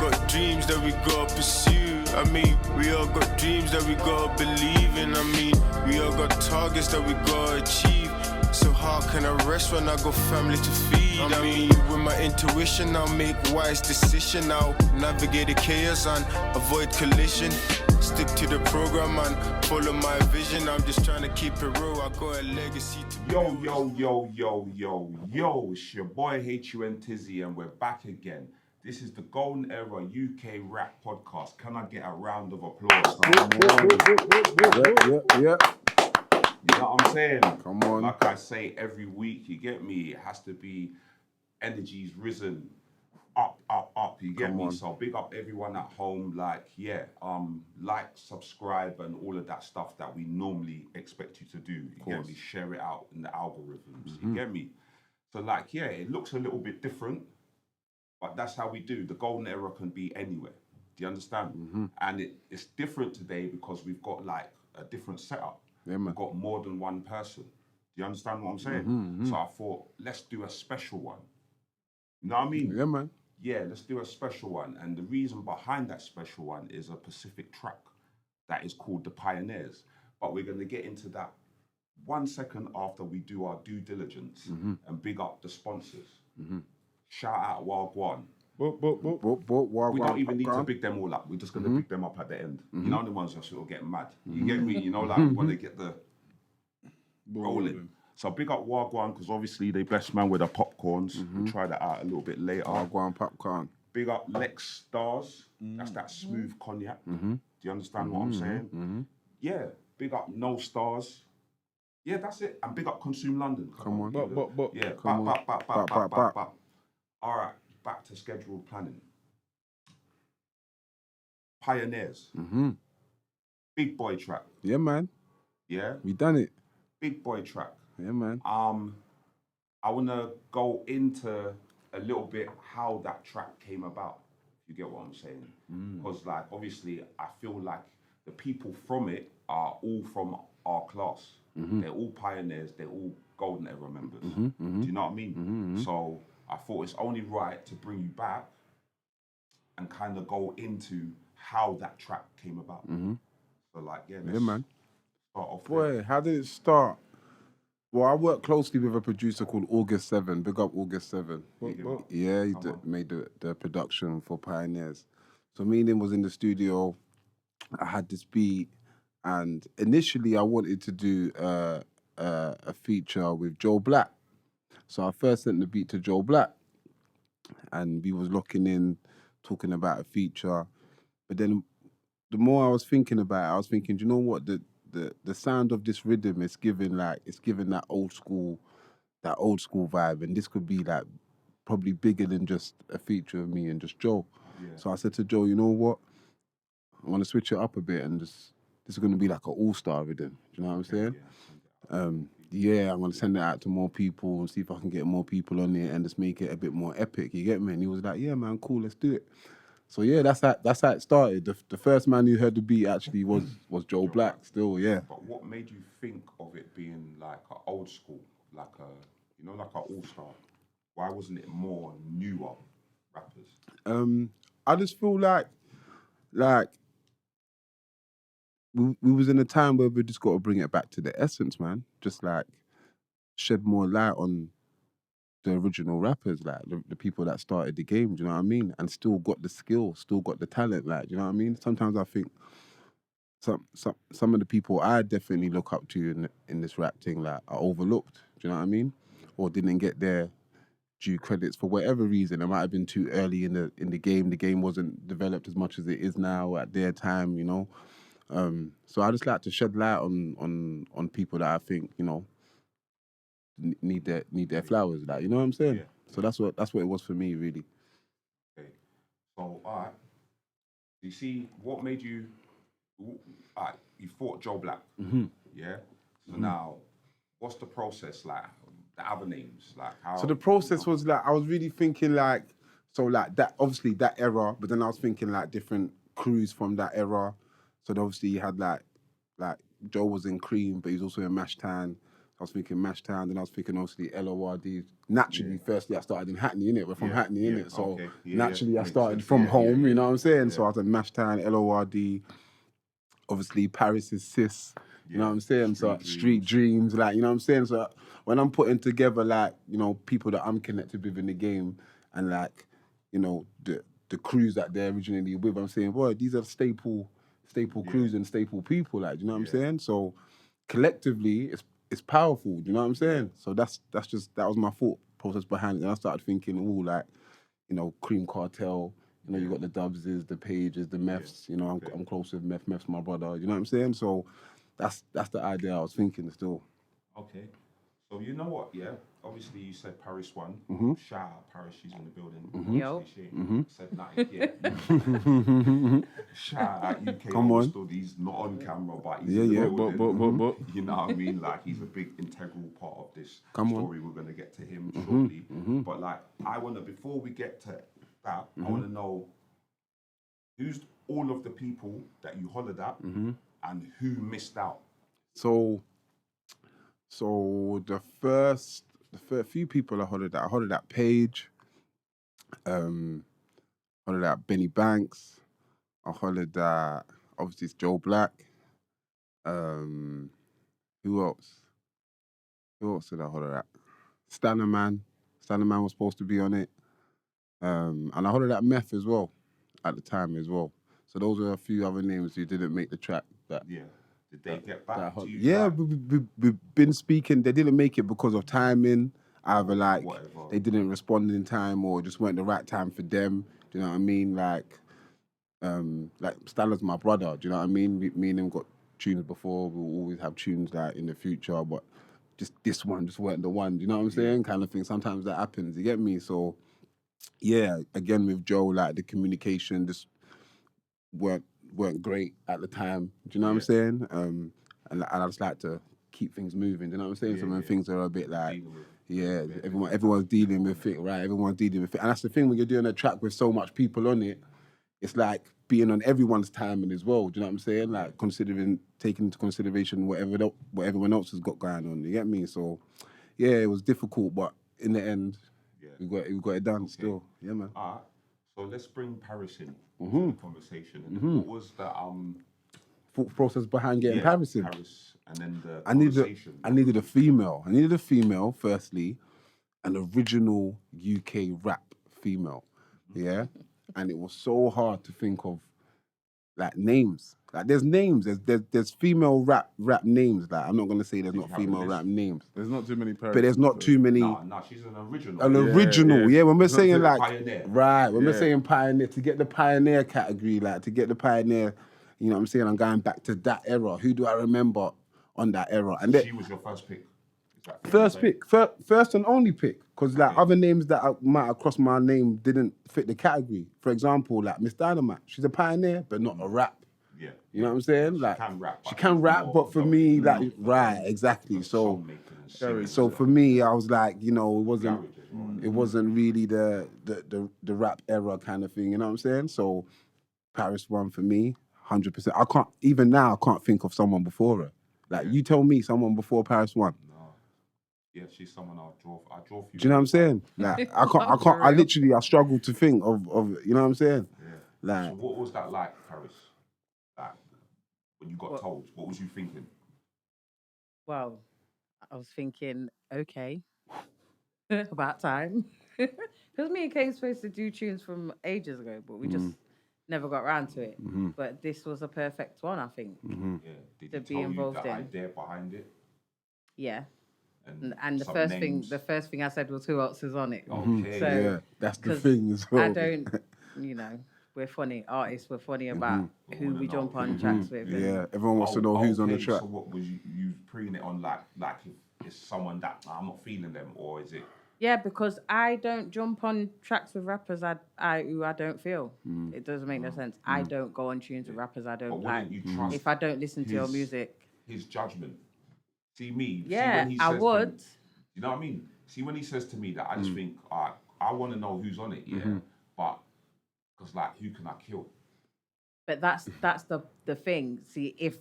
got dreams that we gotta pursue. I mean, we all got dreams that we gotta believe in. I mean, we all got targets that we gotta achieve. So how can I rest when I got family to feed? I mean, with my intuition, I'll make wise decision. I'll navigate the chaos and avoid collision. Stick to the program and follow my vision. I'm just trying to keep it real. I got a legacy to Yo, it's your boy Huntizzy and we're back again. This is the GoldenEra UK Rap Podcast. Can I get a round of applause? Yeah. You know what I'm saying? Come on. Like I say every week, you get me? It has to be energy's risen, up, you get me? So big up everyone at home, like, subscribe and all of that stuff that we normally expect you to do. You get me? Share it out in the algorithms, you get me? So like, it looks a little bit different, but that's how we do. The golden era can be anywhere. Do you understand? And it's different today because we've got like a different setup. Yeah, man. We've got more than one person. Do you understand what I'm saying? So I thought, let's do a special one. You know what I mean? Yeah, man. Yeah, let's do a special one. And the reason behind that special one is a Pacific track that is called The Pioneers. But we're going to get into that 1 second after we do our due diligence and big up the sponsors. Shout out Wagwan. We don't even need to big them all up. We're just going to big them up at the end. You know the ones that sort of get mad. You get me? You know, like we want to get the rolling. So big up Wagwan because obviously they blessed man with the popcorns. We'll try that out a little bit later. Wagwan popcorn. Big up Lex Stars. That's that smooth cognac. Do you understand what I'm saying? Yeah. Big up No Stars. Yeah, that's it. And big up Consume London. Come on. Yeah. All right. Back to scheduled planning. Pioneers. Big boy track. Yeah, man. Yeah. We done it. Big boy track. Yeah, man. I want to go into a little bit how that track came about. You get what I'm saying? Because like obviously I feel like the people from it are all from our class. They're all pioneers. They're all golden era members. Do you know what I mean? So I thought it's only right to bring you back and kind of go into how that track came about. So like, let's man. Start off. Boy, how did it start? Well, I work closely with a producer called August 7. Big up August 7. Yeah, he made the production for Pioneers. So me and him was in the studio. I had this beat, and initially I wanted to do a feature with Joe Black. So I first sent the beat to Joe Black, and we was locking in, talking about a feature. But then the more I was thinking about it, I was thinking, do you know what? The sound of this rhythm is giving that old school vibe, and this could be like probably bigger than just a feature of me and just Joe. Yeah. So I said to Joe, you know what? I want to switch it up a bit, and this is going to be like an all-star rhythm. Do you know what I'm saying? I'm going to send it out to more people and see if I can get more people on it and just make it a bit more epic. You get me? And he was like, yeah, man, cool, let's do it. So yeah, that's how it started. The first man who heard the beat actually was Joe Black still, yeah. But what made you think of it being like an old school, like an all-star? Why wasn't it more newer rappers? I just feel like we was in a time where we just got to bring it back to the essence, man. Just like shed more light on the original rappers, like the people that started the game, do you know what I mean? And still got the skill, still got the talent, like, do you know what I mean? Sometimes I think some of the people I definitely look up to in this rap thing, like, are overlooked, do you know what I mean? Or didn't get their due credits for whatever reason. It might have been too early in the game. The game wasn't developed as much as it is now at their time, you know? So I just like to shed light on people that I think, you know, need their flowers, like, you know what I'm saying? Yeah. So that's what it was for me, really. Okay. So, all right. You see, what made you? You fought Joe Black. Yeah. So now, what's the process like? The other names, like how? So the process was like I was really thinking like that. Obviously that era, but then I was thinking like different crews from that era. So obviously you had like Joe was in Cream, but he was also in Mash Tan. I was thinking Mashtown, then I was thinking obviously LORD. Naturally, firstly, I started in Hackney, innit? We're from Hackney, innit? So naturally, I started from home, you know what I'm saying? So I was in Mashtown, LORD. Obviously, Paris is Sis, you know what I'm saying? Street Dreams, like, you know what I'm saying? So when I'm putting together, like, you know, people that I'm connected with in the game and, like, you know, the crews that they're originally with, I'm saying, boy, these are staple crews and staple people, like, you know what I'm saying? So collectively, it's powerful, you know what I'm saying? So that was my thought process behind it. And I started thinking, like, you know, Cream Cartel, you know, you got the Dubses, the Pages, the Meths, you know, I'm close with Meth, Meth's my brother, you know what I'm saying? So that's the idea I was thinking still. Okay. So you know what, yeah? Obviously you said Paris won. Shout out Paris, she's in the building. Yo. She ain't said nothing yet. Shout out UK Overstood. He's not on camera, but he's in the building. But. You know what I mean? Like, he's a big integral part of this story. We're going to get to him shortly. But like, I want to, before we get to that, I want to know who's all of the people that you hollered at and who missed out. So the first few people I hollered at Paige, hollered at Benny Banks, I hollered at, obviously it's Joe Black. Who else? Who else did I holler at? Stannerman. Stannerman was supposed to be on it. And I hollered at Meth as well at the time as well. So those are a few other names who didn't make the track. Did they get back to you? Yeah, we've been speaking. They didn't make it because of timing. Either like they didn't respond in time or just weren't the right time for them. Do you know what I mean? Like Stanler's my brother. Do you know what I mean? Me and him got tunes before. We'll always have tunes like in the future, but just this one just weren't the one. Do you know what I'm saying? Kind of thing. Sometimes that happens. You get me? So yeah, again with Joe, like the communication just weren't great at the time. Do you know what I'm saying? And I just like to keep things moving. Do you know what I'm saying? So when things are a bit like, everyone's dealing with it, right? Everyone's dealing with it, and that's the thing when you're doing a track with so much people on it. It's like being on everyone's timing as well. Do you know what I'm saying? Like taking into consideration what everyone else has got going on. You get me? So yeah, it was difficult, but in the end, we got it done. Still, yeah, man. All right. So let's bring Paris in to the conversation. And what was the thought process behind getting Paris in? Paris, and then the conversation. I needed a female. I needed a female, firstly, an original UK rap female. Yeah? And it was so hard to think of like names. Like there's names. There's female rap names. Like I'm not gonna say there's not female rap names. There's not too many Paris. But there's not too many. No, she's an original. Yeah. When we're saying like pioneer. Right, when we're saying pioneer, to get the pioneer category, like to get the pioneer, you know what I'm saying? I'm going back to that era. Who do I remember on that era? And she was your first pick. First and only pick, because like other names that might have crossed my name didn't fit the category. For example, like Miss Dynamite, she's a pioneer, but not a rap. Yeah, you know what I'm saying? Like she can rap, but for me, like exactly. So for me, I was like, you know, it wasn't really the rap era kind of thing. You know what I'm saying? So Paris won for me, 100%. Even now I can't think of someone before her. Like you tell me someone before Paris won. Yeah, she's someone I draw for you. Do you know what I'm saying? Like I struggle to think of you know what I'm saying? Yeah. Like, so what was that like, Paris? Like when you got told, what was you thinking? Well, I was thinking, okay, about time. Because me and Kay were supposed to do tunes from ages ago, but we just never got around to it. But this was a perfect one, I think. Yeah. Did to he be tell involved you the in. idea behind it? Yeah. And the first thing I said was, who else is on it? Okay. So, yeah, that's the thing as well. I don't, we're funny artists. We're funny about who we jump on tracks with. Yeah, everyone wants to know who's on the track. So what was you preying it on like if it's someone that I'm not feeling them, or is it? Yeah, because I don't jump on tracks with rappers who I don't feel. It doesn't make no sense. I don't go on tunes with rappers I don't like. You trust if I don't listen to your music. His judgment. See me. Yeah, see when he says I would. You know what I mean? See when he says to me that, I just think, I want to know who's on it, but because like, who can I kill? But that's the thing. See, if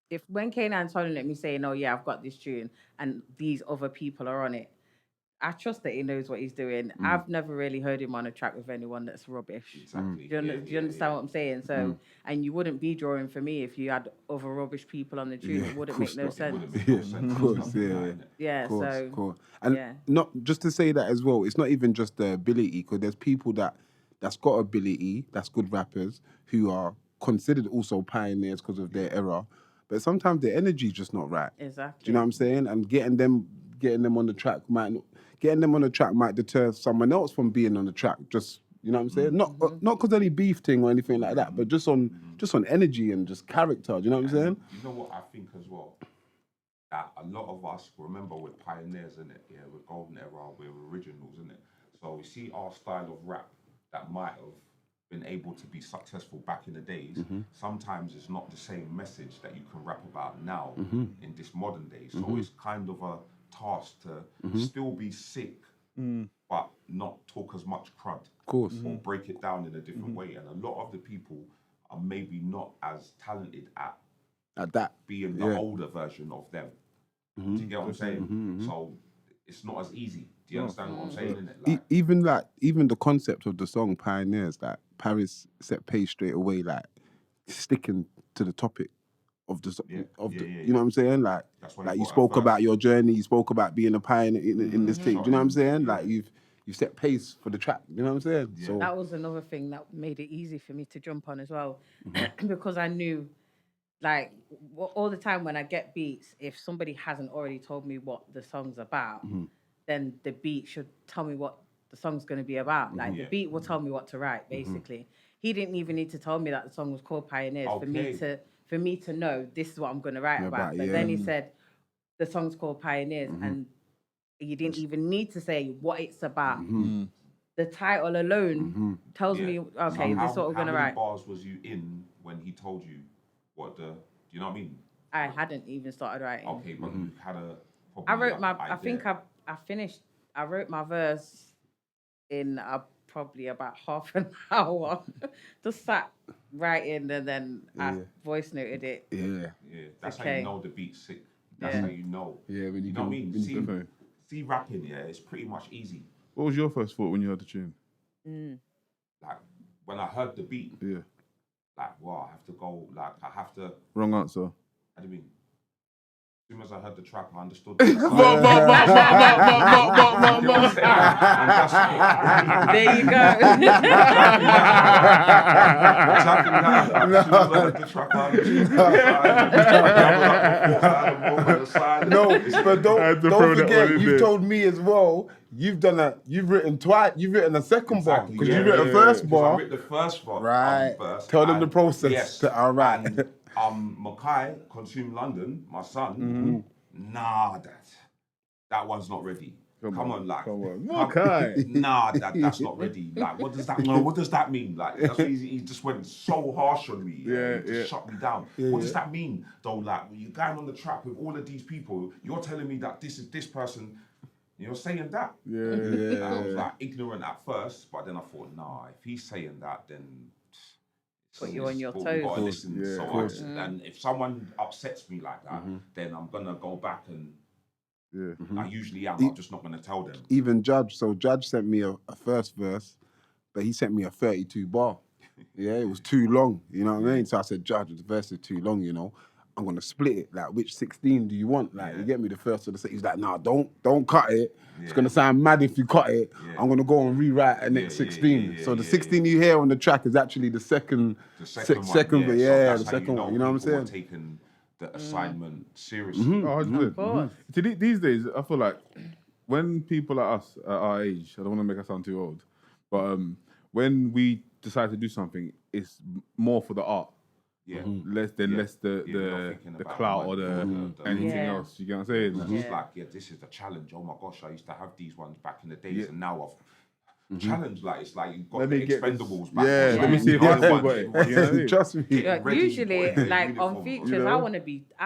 if when K9's holding at me saying, "Oh yeah, I've got this tune," and these other people are on it, I trust that he knows what he's doing. I've never really heard him on a track with anyone that's rubbish. Exactly. Do you understand what I'm saying? So, and you wouldn't be drawing for me if you had other rubbish people on the tune. It wouldn't make no sense. Of course, Yeah, Of course, so of course. And yeah. not just to say that as well, it's not even just the ability, because there's people that's got ability, that's good rappers, who are considered also pioneers because of their era, but sometimes their energy's just not right. Exactly. Do you know what I'm saying? And getting them on the track might deter someone else from being on the track. Just, you know what I'm saying? Not because any beef thing or anything like that, but just on energy and just character. Do you know what I'm saying? You know what I think as well? That a lot of us, remember, we're pioneers, innit? Yeah, we're golden era, we're originals, innit? So we see our style of rap that might have been able to be successful back in the days. Sometimes it's not the same message that you can rap about now in this modern day. So it's kind of a task to still be sick, but not talk as much crud. Of course. Or break it down in a different way. And a lot of the people are maybe not as talented at that being the older version of them. Do you get what I'm saying? So it's not as easy. Do you understand what I'm saying? Innit? Like, even the concept of the song Pioneers, that Paris set pace straight away, like sticking to the topic of the you know what I'm saying? Like you spoke about your journey, you spoke about being a pioneer in this thing. Do you know what I'm saying? Like you've set pace for the track. You know what I'm saying? Yeah. So that was another thing that made it easy for me to jump on as well, because I knew, like, all the time when I get beats, if somebody hasn't already told me what the song's about, then the beat should tell me what the song's going to be about. Like, the beat will tell me what to write, basically. He didn't even need to tell me that the song was called Pioneers for me to know this is what I'm going to write about. But then he said, the song's called Pioneers, and you didn't even need to say what it's about. The title alone tells me, okay, this is what we're going to write. How many bars was you in when he told you what do you know what I mean? I hadn't even started writing. Okay, but you had a... I wrote I wrote my verse in probably about half an hour. Just sat writing and then I voice noted it. Yeah, that's how you know the beat's sick. That's how you know. Yeah, when you know what I mean? See rapping, it's pretty much easy. What was your first thought when you heard the tune? Like, when I heard the beat, like, wow, I have to... Wrong answer. How do you mean? As soon as I heard the track, I understood. There you go. Exactly that. As soon as I heard the track, I understood. No, but don't forget, you've told me as well. You've written twice. You've written a second bar because you written the first bar. I wrote the first bar. Right. First, tell them the process. Yes. All right. And Makai, Consume London, my son. Nah, that one's not ready. Come on, Makai. Nah, that's not ready. Like, what does that mean? What does that mean? Like, that's what he just went so harsh on me. Just shut me down. What does that mean, though? Like, when you're going on the track with all of these people, you're telling me that this is this person. You're saying that. Yeah. I was like ignorant at first, but then I thought, nah, if he's saying that, then put you on your toes. We've got to listen. And if someone upsets me like that, then I'm gonna go back and I usually am. I'm just not gonna tell them. Even Judge. So Judge sent me a first verse, but he sent me a 32 bar. Yeah, it was too long. You know what I mean? So I said, Judge, the verse is too long. You know, I'm gonna split it. Like, which 16 do you want? Like, you get me the first or the second. He's like, nah, don't cut it. It's gonna sound mad if you cut it. I'm gonna go and rewrite the next 16. So the 16 you hear on the track is actually the second one. The second one. You know what I'm saying? Taking the assignment seriously. These days, I feel like when people like us at our age, I don't want to make us sound too old, but when we decide to do something, it's more for the art. Less the clout or the anything else. You get what I'm saying? It's like, this is the challenge. Oh my gosh, I used to have these ones back in the days, and now I've challenged. Like, it's like you've got the Expendables back. Let me see if I still got it. Trust me. Usually, like on features, I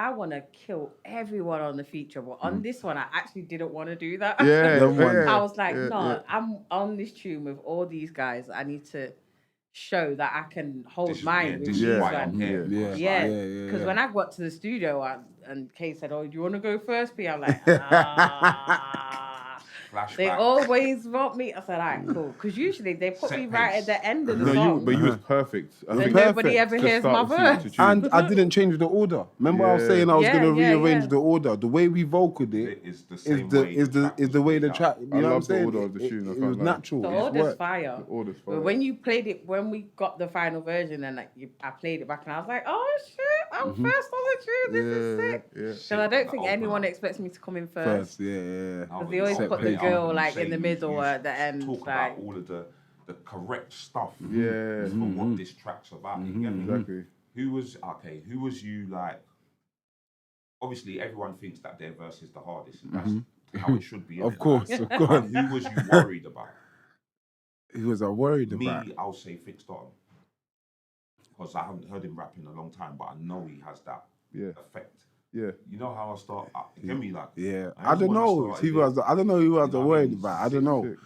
want to kill everyone on the feature, but on this one, I actually didn't want to do that. I was like, no, I'm on this tune with all these guys. I need to show that I can hold This is- mine yeah, with this these is why ones. I'm here. Yeah. Yeah, Yeah. because when I got to the studio and Kay said, "Oh, do you want to go first, P?" I'm like, ah. They Flashback. always want me. I said, all right, cool. Because usually they put Set me right pace. at the end of the No, song. but you was perfect. I Then think nobody perfect ever to hears my start verse. to tune. And I didn't change the order. Remember, I was Yeah. saying I was Yeah, gonna yeah, rearrange yeah. the order. The way we vocaled it It's the is same the way is the track is was the way laid the out. track. You know what I'm love the saying? order of the tune, I It can't was lie. natural. The It just order's worked. fire. The order's But fire. when you played it, when we got the final version and I played it back and I was like, oh shit, I'm first on the tune. This is sick. Yeah. Because I don't think anyone expects me to come in first. First, yeah. Now, They always when put you the say girl, you like, say in the middle or at the end, Talk like- about all of the correct stuff. Yeah. For what this track's about. You get me? Exactly. Who was you like? Obviously, everyone thinks that their verse is the hardest, and that's how it should be. Of innit? course, Like, of but course. who was you worried about? Who was I worried Me, about? I'll say Fixed On. Because I haven't heard him rap in a long time, but I know he has that Yeah. effect. Yeah. You know how I start? Get me like. Yeah, I I don't just wanna know. start Who again. was I don't know who I was You know what I worried mean? about. I don't know. Sick.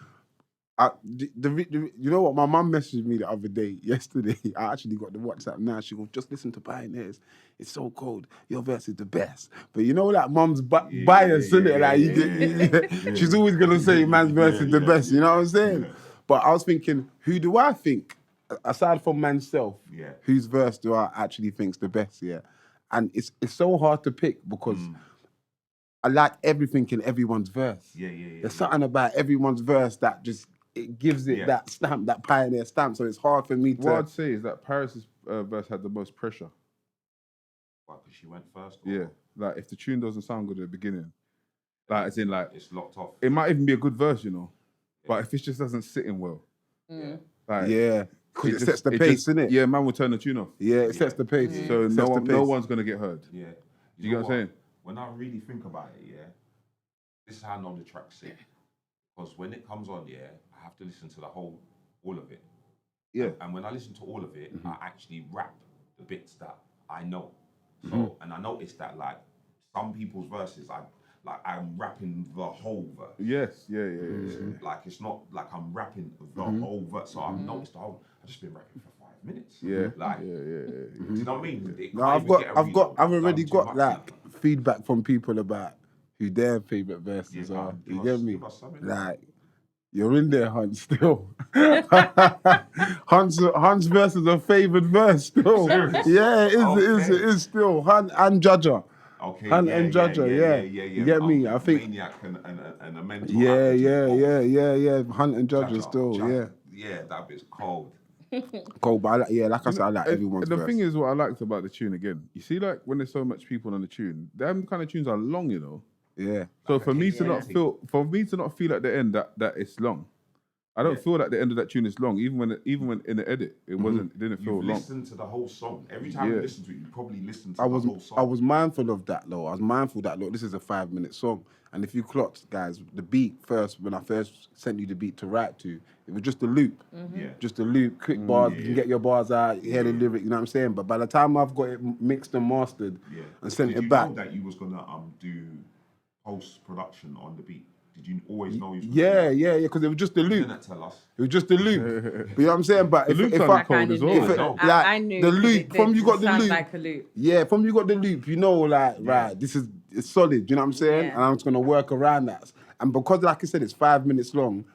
You know what? My mum messaged me the other day, yesterday. I actually got the WhatsApp now. She goes, just listen to Pioneers. It's so cold. Your verse is the best. But you know that mum's bias, isn't it? Like, she's always going to say man's verse is the best. You know what I'm saying? Yeah. But I was thinking, who do I think, aside from manself, Yeah. whose verse do I actually think's the best? Yeah. And it's so hard to pick because I like everything in everyone's verse. Yeah. There's something about everyone's verse that just it gives it that stamp, that pioneer stamp. So it's hard for me to. What I'd say is that Paris's verse had the most pressure. Why? Because she went first. Or Yeah. Like if the tune doesn't sound good at the beginning, like as in like it's locked off. it might even be a good verse, you know. But if it just doesn't sit in well, like Yeah, because it just- sets the it pace, just- innit? Yeah, man will turn the tune off. Yeah, it sets the pace. So Sets no the one, pace. no one's gonna get heard. Yeah. You get what I'm saying? When I really think about it, yeah, this is how I know the track's sick. Because when it comes on, yeah, I have to listen to all of it. Yeah. And when I listen to all of it, I actually rap the bits that I know. So, and I noticed that like some people's verses, I'm rapping the whole verse. Yes. Yeah. Like it's not like I'm rapping the whole verse. So I've noticed I've just been rapping for 5 minutes. Yeah. Like, Yeah. do you know what I mean? It No, can't I've even get a reload. already Done too got much like now. feedback from people about who their favorite verses Yeah, are. give You us- get me? give us something. Like you're in there, Hunt. Still, Hunt's verse is a favored verse. Still, yeah, it is still Hunt and Jaja. Okay, Hunt and Jaja, yeah. You get me? I think. Maniac and a mental. Yeah. Hunt and Jaja Jaja, still, Jaja. Yeah, that bit's cold. Cool, but like I said, I like everyone's The verse. thing is, what I liked about the tune again, you see, like when there's so much people on the tune, them kind of tunes are long, you know. Yeah. So for me to not feel at the end that it's long, I don't feel that the end of that tune is long. Even when in the edit, it didn't feel You've long. listened to the whole song. Every time you listen to it, you probably listen to I the was whole song. I was mindful of that though. I was mindful that look, this is a 5-minute song, and if you clocked, guys, the beat first when I first sent you the beat to write to, it was just a loop, just a loop, quick bars. You can get your bars out, hear the lyric. You know what I'm saying? But by the time I've got it mixed and mastered and sent Did it you back, know that you was gonna do post production on the beat? Did you always know you was gonna yeah, do that? because it was just a You loop. didn't tell us. It was just a loop. You know what I'm saying? But The loop if sounded I, cold as well. if it- No. like, I knew the 'cause loop, it from you got the sounds loop. like a loop. Yeah, from you got the loop, you know, like, right, it's solid, you know what I'm saying? Yeah. And I'm just gonna work around that. And because, like I said, it's 5 minutes long,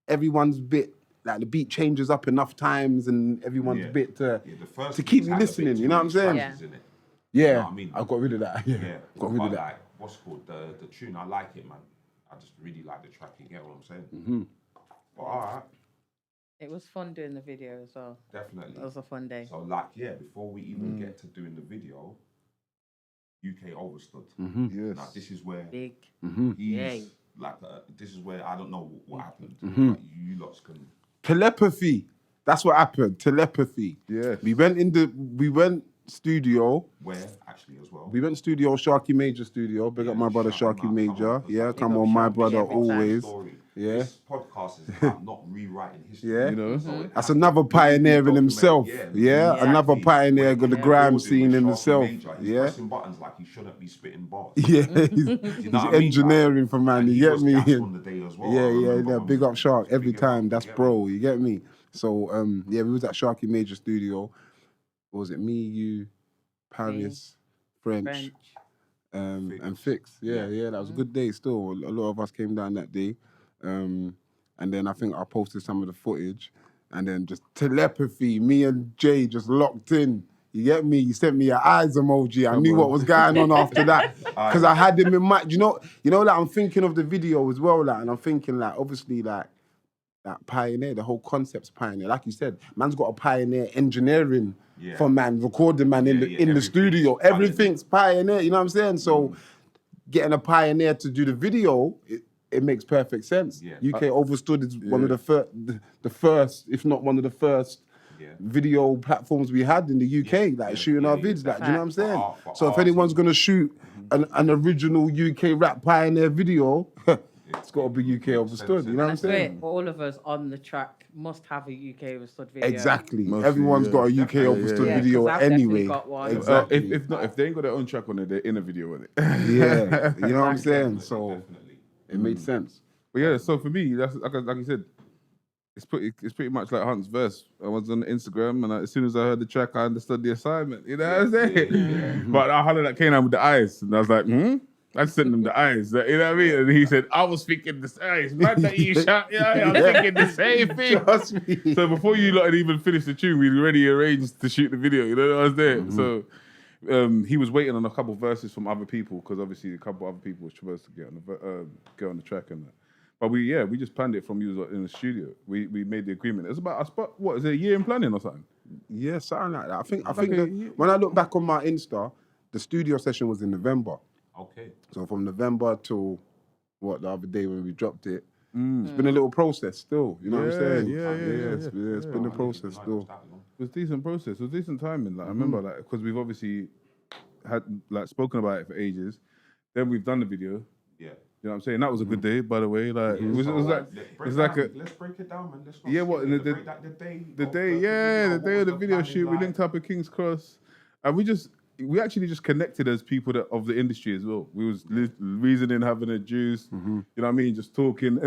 everyone's bit, like the beat changes up enough times and everyone's bit The first to keep beats you had a listening, bit you know what I'm too many saying? scratches in it. Yeah, You know what I mean? I got rid of that. Yeah, Yeah, got rid but of that. like, what's called the tune? I like it, man. I just really like the track. You get what I'm saying? But all right, It was fun doing the video as well. definitely. It was a fun day. So like, yeah, before we even get to doing the video, UK Overstood. Yes. Now this is where Big. he's Yay. like, this is where I don't know what happened. Like, you lots can. Telepathy. That's what happened. Telepathy. Yes. We went studio. Where actually as well. We went studio, Sharky Major studio. Big up my brother shout him Sharky out, Major. come on, Yeah, big come up on, my Sharky brother every time. always. Story. Yeah. This podcast is about not rewriting history. Yeah. You know? So it That's has to- another when you pioneer in document- himself. Yeah, another exactly. pioneer When got the he's grime building scene with in Sharky himself. Major, he's Yeah. pressing buttons like he shouldn't be spitting bars. Yeah, he's You know what I mean? engineering for man. And You he get was me? gassed on the day as well. I Yeah, remember yeah. when Big we up Shark was every bigging up, time. That's you get bro. me? You get me? So yeah, we was at Sharky Major Studio. What was it? Me, you, Paris, French. And Fix. Yeah, that was a good day still. A lot of us came down that day. And then I think I posted some of the footage. And then just telepathy, me and Jay just locked in. You get me? You sent me your eyes emoji. I knew what was going on after that. Because I had him in mind. You know, like I'm thinking of the video as well, like, and I'm thinking like, obviously, like, that pioneer, the whole concept's pioneer. Like you said, man's got a pioneer engineering for man, recording man in the studio. Everything's pioneer, you know what I'm saying? So getting a pioneer to do the video, it makes perfect sense. UK Overstood is one of the first, if not one of the first video platforms we had in the UK, like shooting our vids, like, do you know what I'm saying? So if anyone's gonna shoot an original UK rap pioneer video, it's got to be UK Overstood, you know what I'm saying? All of us on the track must have a UK Overstood video. Exactly. Everyone's got a UK Overstood video anyway. Got one. Exactly. If they ain't got their own track on it, they're in a video on it. Yeah, you know what I'm saying? So it made sense. But yeah, so for me, that's like you said, it's pretty much like Hunt's verse. I was on Instagram, and as soon as I heard the track, I understood the assignment. You know what I'm saying? But I had that came out with the eyes, and I was like, I sent him the eyes, you know what I mean? And he said, I was thinking the same. Man, that you shot, I was thinking the same thing. Trust me. So before you lot had even finished the tune, we'd already arranged to shoot the video, you know what I was there? So he was waiting on a couple verses from other people, because obviously a couple other people were supposed to get on the track and that. But we just planned it from you in the studio. We made the agreement. It was about, what, is it a year in planning or something? Yeah, something like that. I think that when I look back on my Insta, the studio session was in November. Okay. So from November till the other day when we dropped it, it's been a little process still. You know what I'm saying? Yeah. It's been a process still. It was a decent process. It was decent timing. Like I remember, like, because we've obviously had like spoken about it for ages. Then we've done the video. Yeah. You know what I'm saying? That was a good day, by the way. Like it was like let's break it down, man. Let's not the day of the video shoot, we linked up at King's Cross, and we actually just connected as people of the industry as well. We was reasoning, having a juice, you know what I mean, just talking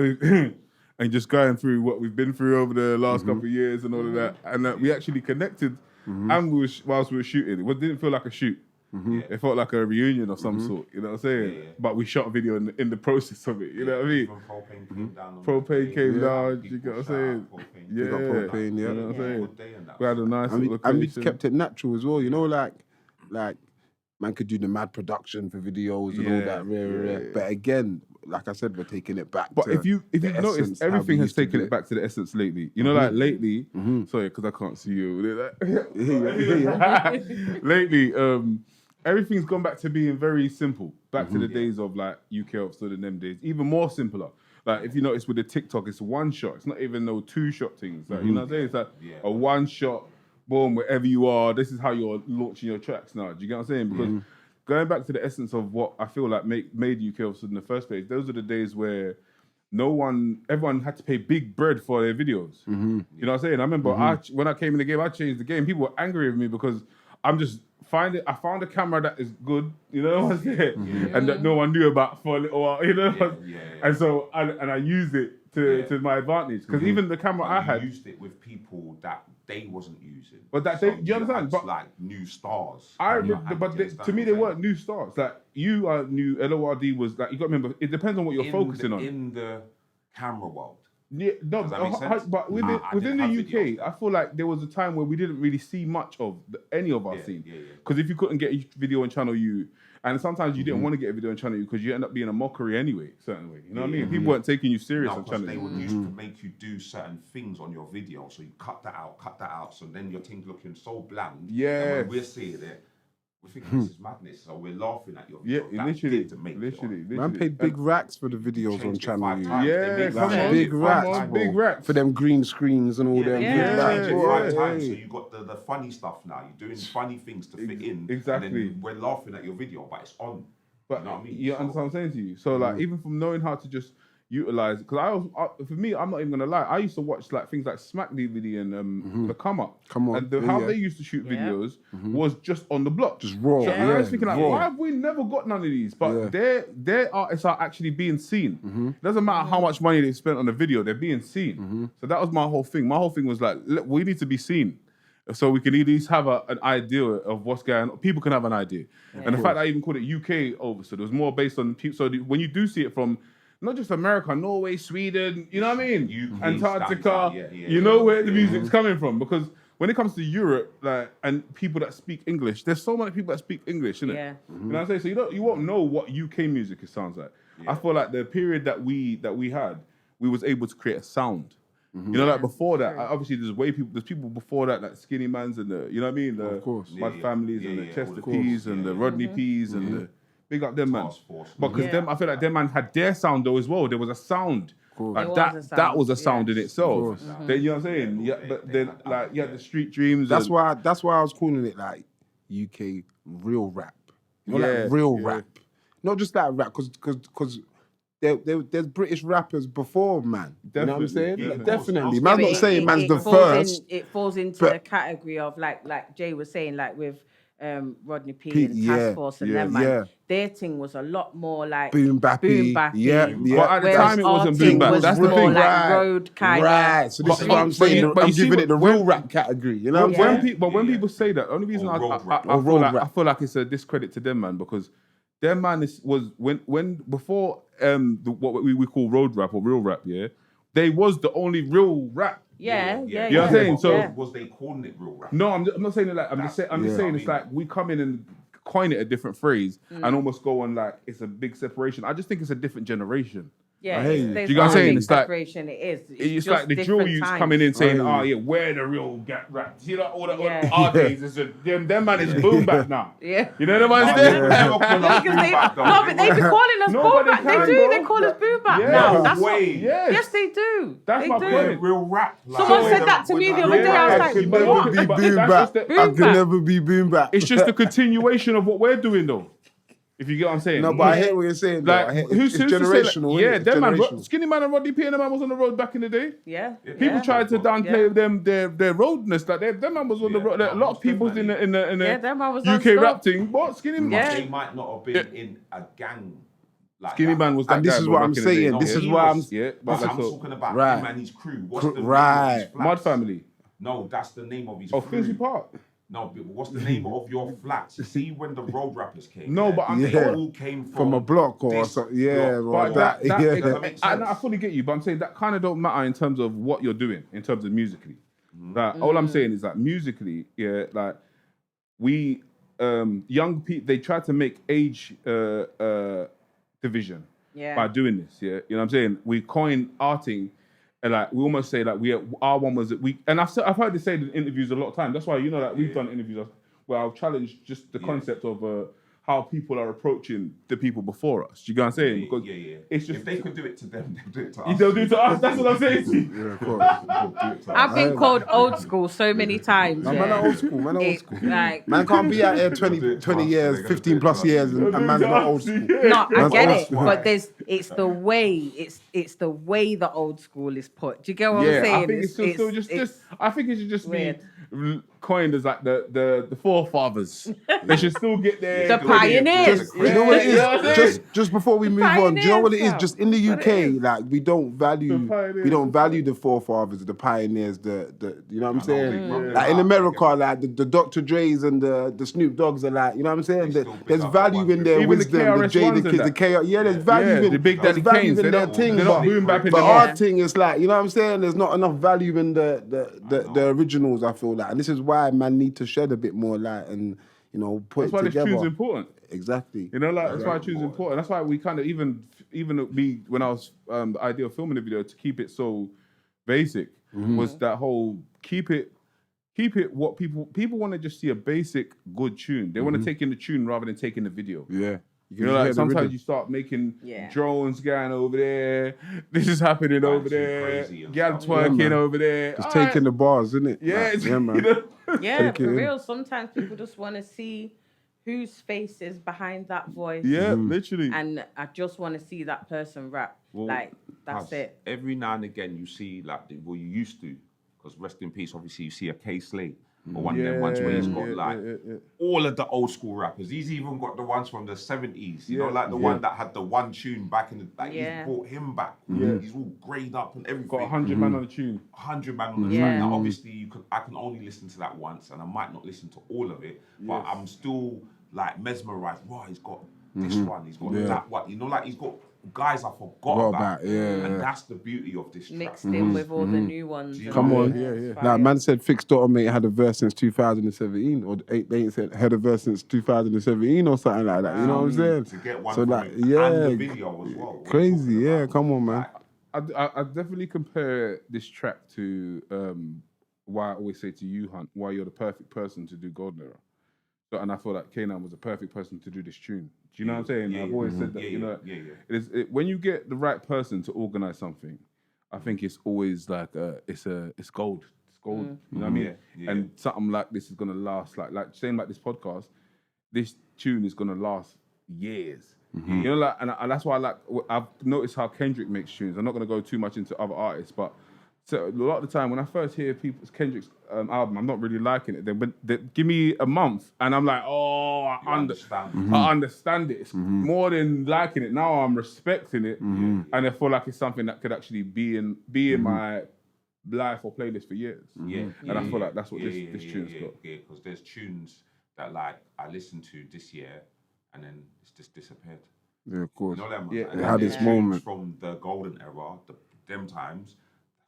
and just going through what we've been through over the last couple of years and all of that. And we actually connected, and whilst we were shooting, it didn't feel like a shoot. It felt like a reunion of some sort, you know what I'm saying? Yeah. But we shot a video in the process of it, you know what I mean? Propane came down, you know what I'm saying? We got propane, you know what I'm saying? We had a nice location. And we kept it natural as well, you know, like man could do the mad production for videos and all that, but again, like I said, we're taking it back. But if you've noticed, everything has taken it back to the essence lately. You know, like lately, sorry, because I can't see you. Lately, everything's gone back to being very simple. Back to the days of like UK Overstood in them days, even more simpler. Like if you notice with the TikTok, it's one shot. It's not even no two shot things. Like, you know what I'm saying? It's like a one shot. Boom, wherever you are, this is how you're launching your tracks now. Do you get what I'm saying? Because going back to the essence of what I feel like made UK Overstood in the first place, those are the days where everyone had to pay big bread for their videos. You know what I'm saying? I remember when I came in the game, I changed the game. People were angry with me because I found a camera that is good, you know what I'm saying? And that no one knew about for a little while, you know? And so, and I used it to my advantage. Because even the camera I had... used it with people that they wasn't using. But that do you understand? But like new stars. To me, they weren't new stars. Like you are new. LORD was like, you got to remember. It depends on what you're focusing on in the camera world. Yeah, no, but within the UK, I feel like there was a time where we didn't really see much of any of our scene. Because if you couldn't get a video on Channel U, and sometimes you didn't want to get a video on Channel U because you end up being a mockery anyway, certain way. You know what I mean? People weren't taking you serious on Channel U. They would used to make you do certain things on your video, so you cut that out, so then your thing's looking so bland. Yeah. And when we're seeing it, we think this is madness, so we're laughing at your video. Yeah, literally. Man paid big racks for the videos on Channel U. Yeah, big racks for them green screens and all them. Change it 5 times, so you got the funny stuff now. You're doing funny things to fit in. Exactly. And then we're laughing at your video, but it's on. But you know what I mean? You understand what I'm saying to you? So like, even from knowing how to just utilize, because for me, I'm not even gonna lie, I used to watch like things like Smack DVD and the Come Up. Come On, and how yeah. they used to shoot videos was just on the block, Just raw, So I was yeah, thinking like, raw. why have we never got none of these? But their artists are actually being seen. It doesn't matter how much money they spent on the video, they're being seen. So that was my whole thing. My whole thing was like, we need to be seen. So we can at least have an idea of what's going on. People can have an idea. And the fact that I even called it UK Overstood, it was more based on people. So when you do see it from not just America, Norway, Sweden, you know what I mean? UK Antarctica, yeah, you know where the music's coming from. Because when it comes to Europe, like, and people that speak English, there's so many people that speak English, isn't it? Yeah. You know what I'm saying? So you won't know what UK music sounds like. I feel like the period that we had, we was able to create a sound. You know, like before that, obviously there's people before that, like Skinny Mans and the, you know what I mean? The Of course. Mud Families and the Chester of course. P's and the Rodney P's and the big up them man. Task Force. But because them, I feel like them man had their sound though as well. There was a sound. Like There was a that sound, was a sound in yes. itself. Then you know what I'm saying? Yeah, but then like you had the Street Dreams. That's and, why I was calling it like UK real rap. You know, like real rap. Not just that rap, because there's British rappers before, man. You know what I'm saying? Definitely. Definitely. Yeah, Man's not saying man's the first. It falls into but- the category of like Jay was saying, like with Rodney P P- and yeah, Task Force and yeah, them, man. yeah. Their thing was a lot more like Boom bappy. Yeah. But at the Whereas time it wasn't our boom thing bap. was That's the more thing. like road kind Right. of. So this is But- what I'm but saying. you- but I'm you see giving it the when- real rap category. You know what I'm When saying? when people say that, only reason I road rap. feel like it's a discredit to them, man, because their man was when before what we call road rap or real rap, they was the only real rap. Yeah. You know what I'm saying? So was they calling it real rap? no, I'm not saying it like I'm just saying it's like we come in and coin it a different phrase and almost go on like it's a big separation. I just think it's a different generation. Yeah, I hear you. there's You know what I'm no saying? big It's like- separation. It is. It's just like the drill different youths times. coming in saying, Oh, "Oh yeah, we're the real rap." You know, all the Yeah. our days is them man is boom back now. Yeah. You know what I'm They saying? never call us Because boom they, bap, though. no, but they be calling us No, boom but they back. They can, do. bro. They call us boom back Yeah. now. No That's what, way. yes, they do. That's they my do. point. Real rap. Like, Someone said that to me the other day. I was like, could but- never what? be but boom that's bap. just the- I Boom could bap. never be boom bap. It's just a continuation of what we're doing, though. If you get what I'm saying. No, but I hear what you're saying. though. I Like, hear, who's it's to say, generational. like, yeah, innit? It's them man, generational. Skinny Man and Rodney P and them man was on the road back in the day. Yeah. People tried to downplay Yeah. them their roadness. Like them man was on the road. Like, a lot of people in the Yeah, them man was UK non-stop. rap thing. But Skinny Yeah. They might not have been in a gang. Like Skinny that. Man was that And this guy, is bro, what back I'm in the saying. day. This No, is he why I'm. was. Yeah, But but I'm that's talking about Right. him and his crew. What's the name of Right. his flats? Mud Family. No, that's the name of his Oh, crew. Finsbury Park. No, but what's the name of your flats? See, when the road rappers came. No, but I'm they saying- all came From a block or this something. Yeah, block. or But that. that Yeah. Does that make I sense? fully get you, but I'm saying that kind of don't matter in terms of what you're doing, in terms of musically. Mm-hmm. Like, all I'm saying is that musically, like we young people, they try to make age division Yeah. by doing this. Yeah, you know what I'm saying? We coin arting. And like we almost say like our one was that and I've heard this say in interviews a lot of times. That's why we've done interviews where I've challenged just the concept of how people are approaching the people before us. Do you get what I'm saying? Because it's just if they could do it to them, they'll do it to us. they'll do it to us. That's what I'm saying. Yeah, of course. I've been called old school so many times. No, yeah. man, are old school. Man, are old It- school. like, Man can't be out here 20 They're gonna do it years, to us. 15 plus years, and man's not old school. no, I Man's get old it, school. but it's the way the way the old school is put. Do you get what I'm Yeah, saying? I think it's still just. I think it should just weird. be coined as like the forefathers. They should still get their The pioneers. You know what it Yeah. is? Just before we move on, do you know what it is? pioneers, Just in the fam. What it UK, like we don't value the forefathers, the pioneers, the you know what I'm saying? know, Like in America, like the Dr. Dre's and the Snoop Dogs are like, you know what I'm saying? They still pick There's up value the in their Even the wisdom, the KRS J, the ones and kids, the that. K. Yeah, there's value Yeah, in the Big there's Daddy value Kanes, in they're their not- thing, they're not boom bapping but them. our Yeah. thing is like, you know what I'm saying? There's not enough value in the originals. I feel like, and this is why man need to shed a bit more light and put That's why it this together. tune's important. Exactly. You know, like that's why tune's important. That's why we kind of even me when I was the idea of filming the video to keep it so basic was that whole keep it what people want to just see a basic good tune. They want to take in the tune rather than taking the video. Yeah. You know, like sometimes you start making Yeah. drones going over there. This is happening over too there. crazy and Gal stuff. twerking Yeah, man. over there. Just Alright. taking the bars, isn't it? Yeah, Like, it's, yeah, man. you know? Yeah, Take it for in. real. Sometimes people just want to see whose face is behind that voice. Yeah, literally. And I just want to see that person rap. Well, Like, that's it. Every now and again, you see, like, well, you used to, because rest in peace, obviously, you see a K Slay or one of them ones where he's got, all of the old school rappers. He's even got the ones from the 70s, you know, like the one that had the one tune back in the, like, he's brought him back. He's all grayed up and everything. Got 100 man on the tune. 100 man on the track. Now, obviously, I can only listen to that once, and I might not listen to all of it, but I'm still, like, mesmerized. Wow, he's got this one, he's got that one. You know, like, he's got guys I forgot about. And that's the beauty of this track. Mixed in with all the new ones. Come on. Like, man said Fixed Automate had a verse since 2017, or they ain't said had a verse since 2017 or something like that. You know what I'm saying? To get one so from like, it, and the video as well. Crazy, yeah. Come on, man. I definitely compare this track to why I always say to you, Hunt, why you're the perfect person to do GoldenEra. So, and I feel like K9 was the perfect person to do this tune. Do you know what I'm saying? I've always said that, you know, when you get the right person to organize something, I think it's always like, it's gold. It's gold, you know what I mean? And something like this is gonna last, like same like this podcast, this tune is gonna last years. You know, like, and that's why I've noticed how Kendrick makes tunes. I'm not gonna go too much into other artists, but so a lot of the time when I first hear Kendrick's album, I'm not really liking it. Then they give me a month and I'm like, oh, I understand it. It's more than liking it. Now I'm respecting it, and I feel like it's something that could actually be in my life or playlist for years. And I feel like that's what this tune's got. Yeah, because there's tunes that like I listened to this year and then it's just disappeared. Yeah, of course. You know them? It had its moment from the golden era, them times.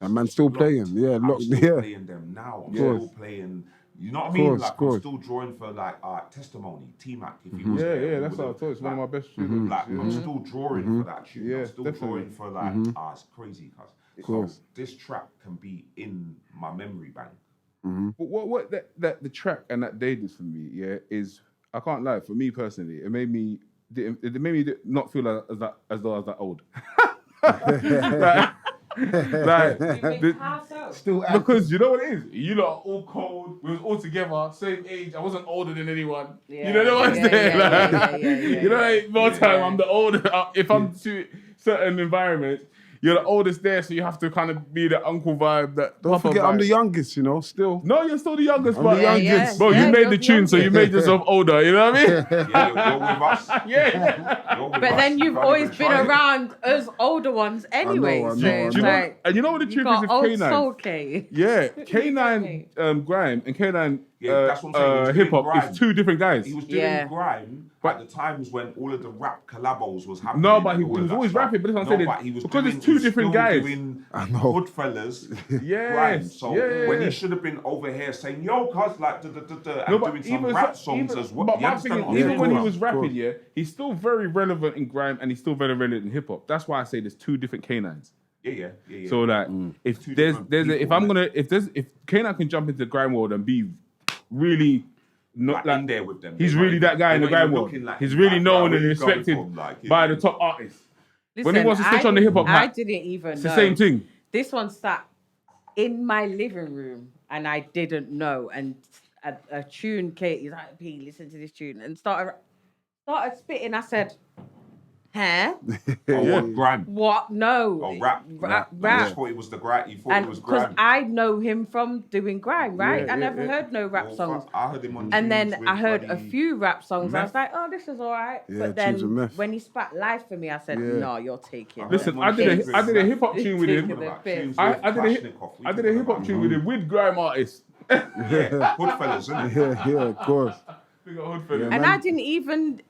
And man still playing, I'm still playing them now. I'm still playing. You know what I mean? Like I'm still drawing for like testimony, Tmac. If he was there, that's how I thought. It's one of my best tunes. Like I'm still drawing for that tune. I'm still drawing for like it's crazy, cuz. So this track can be in my memory bank. But what the track and that day did for me, is I can't lie. For me personally, it made me not feel as though I was that old. Still because you know what it is? You lot are all cold. We was all together, same age. I wasn't older than anyone. You know what I'm saying? You know, like, more time I'm the older. If I'm to certain environments, you're the oldest there, so you have to kind of be the uncle vibe. Don't forget, vibe. I'm the youngest, you know, still. No, you're still the youngest, I'm the youngest. Bro, you made the tune, so you made yourself older, you know what I mean? You're with us. But then you've always been around us older ones anyway. I know. And you know what the truth is with K9? Soul K. Yeah, K9 Grime and K9 that's what I'm saying. hip hop is two different guys. He was doing grime at the times when all of the rap collabos was happening. No, but he was always rapping. But that's what I'm saying. Because it's two different guys. Goodfellas, grime. So when he should have been over here saying, "Yo, cuz," like, and doing some rap songs as well. But my thing is, even when he was rapping, he's still very relevant in grime and he's still very relevant in hip hop. That's why I say there's two different K9s. Yeah. So like, if K9 can jump into the grime world and be really not like in there with them, he's really that guy in the grime world. He's really known and respected by the top artists. Listen, when he wants to switch on the hip hop, I didn't even know. It's the same thing. This one sat in my living room and I didn't know. And a tune, Katie's like, P, listen to this tune, and started spitting. I said, huh? What, grime? What? No. Oh, rap. Rap. You thought it was the grime. You thought it was grime. Because I know him from doing grime, right? I never heard no rap songs. I heard him on and then I heard a bloody few rap songs. Meth. I was like, oh, this is all right. Yeah, but tunes of then Meth. when he spat live for me, I said, no, you're taking Listen, it. I did a hip hop tune with him. I did a hip hop tune with him with grime artists. Goodfellas, isn't it? Yeah, of course. And I didn't even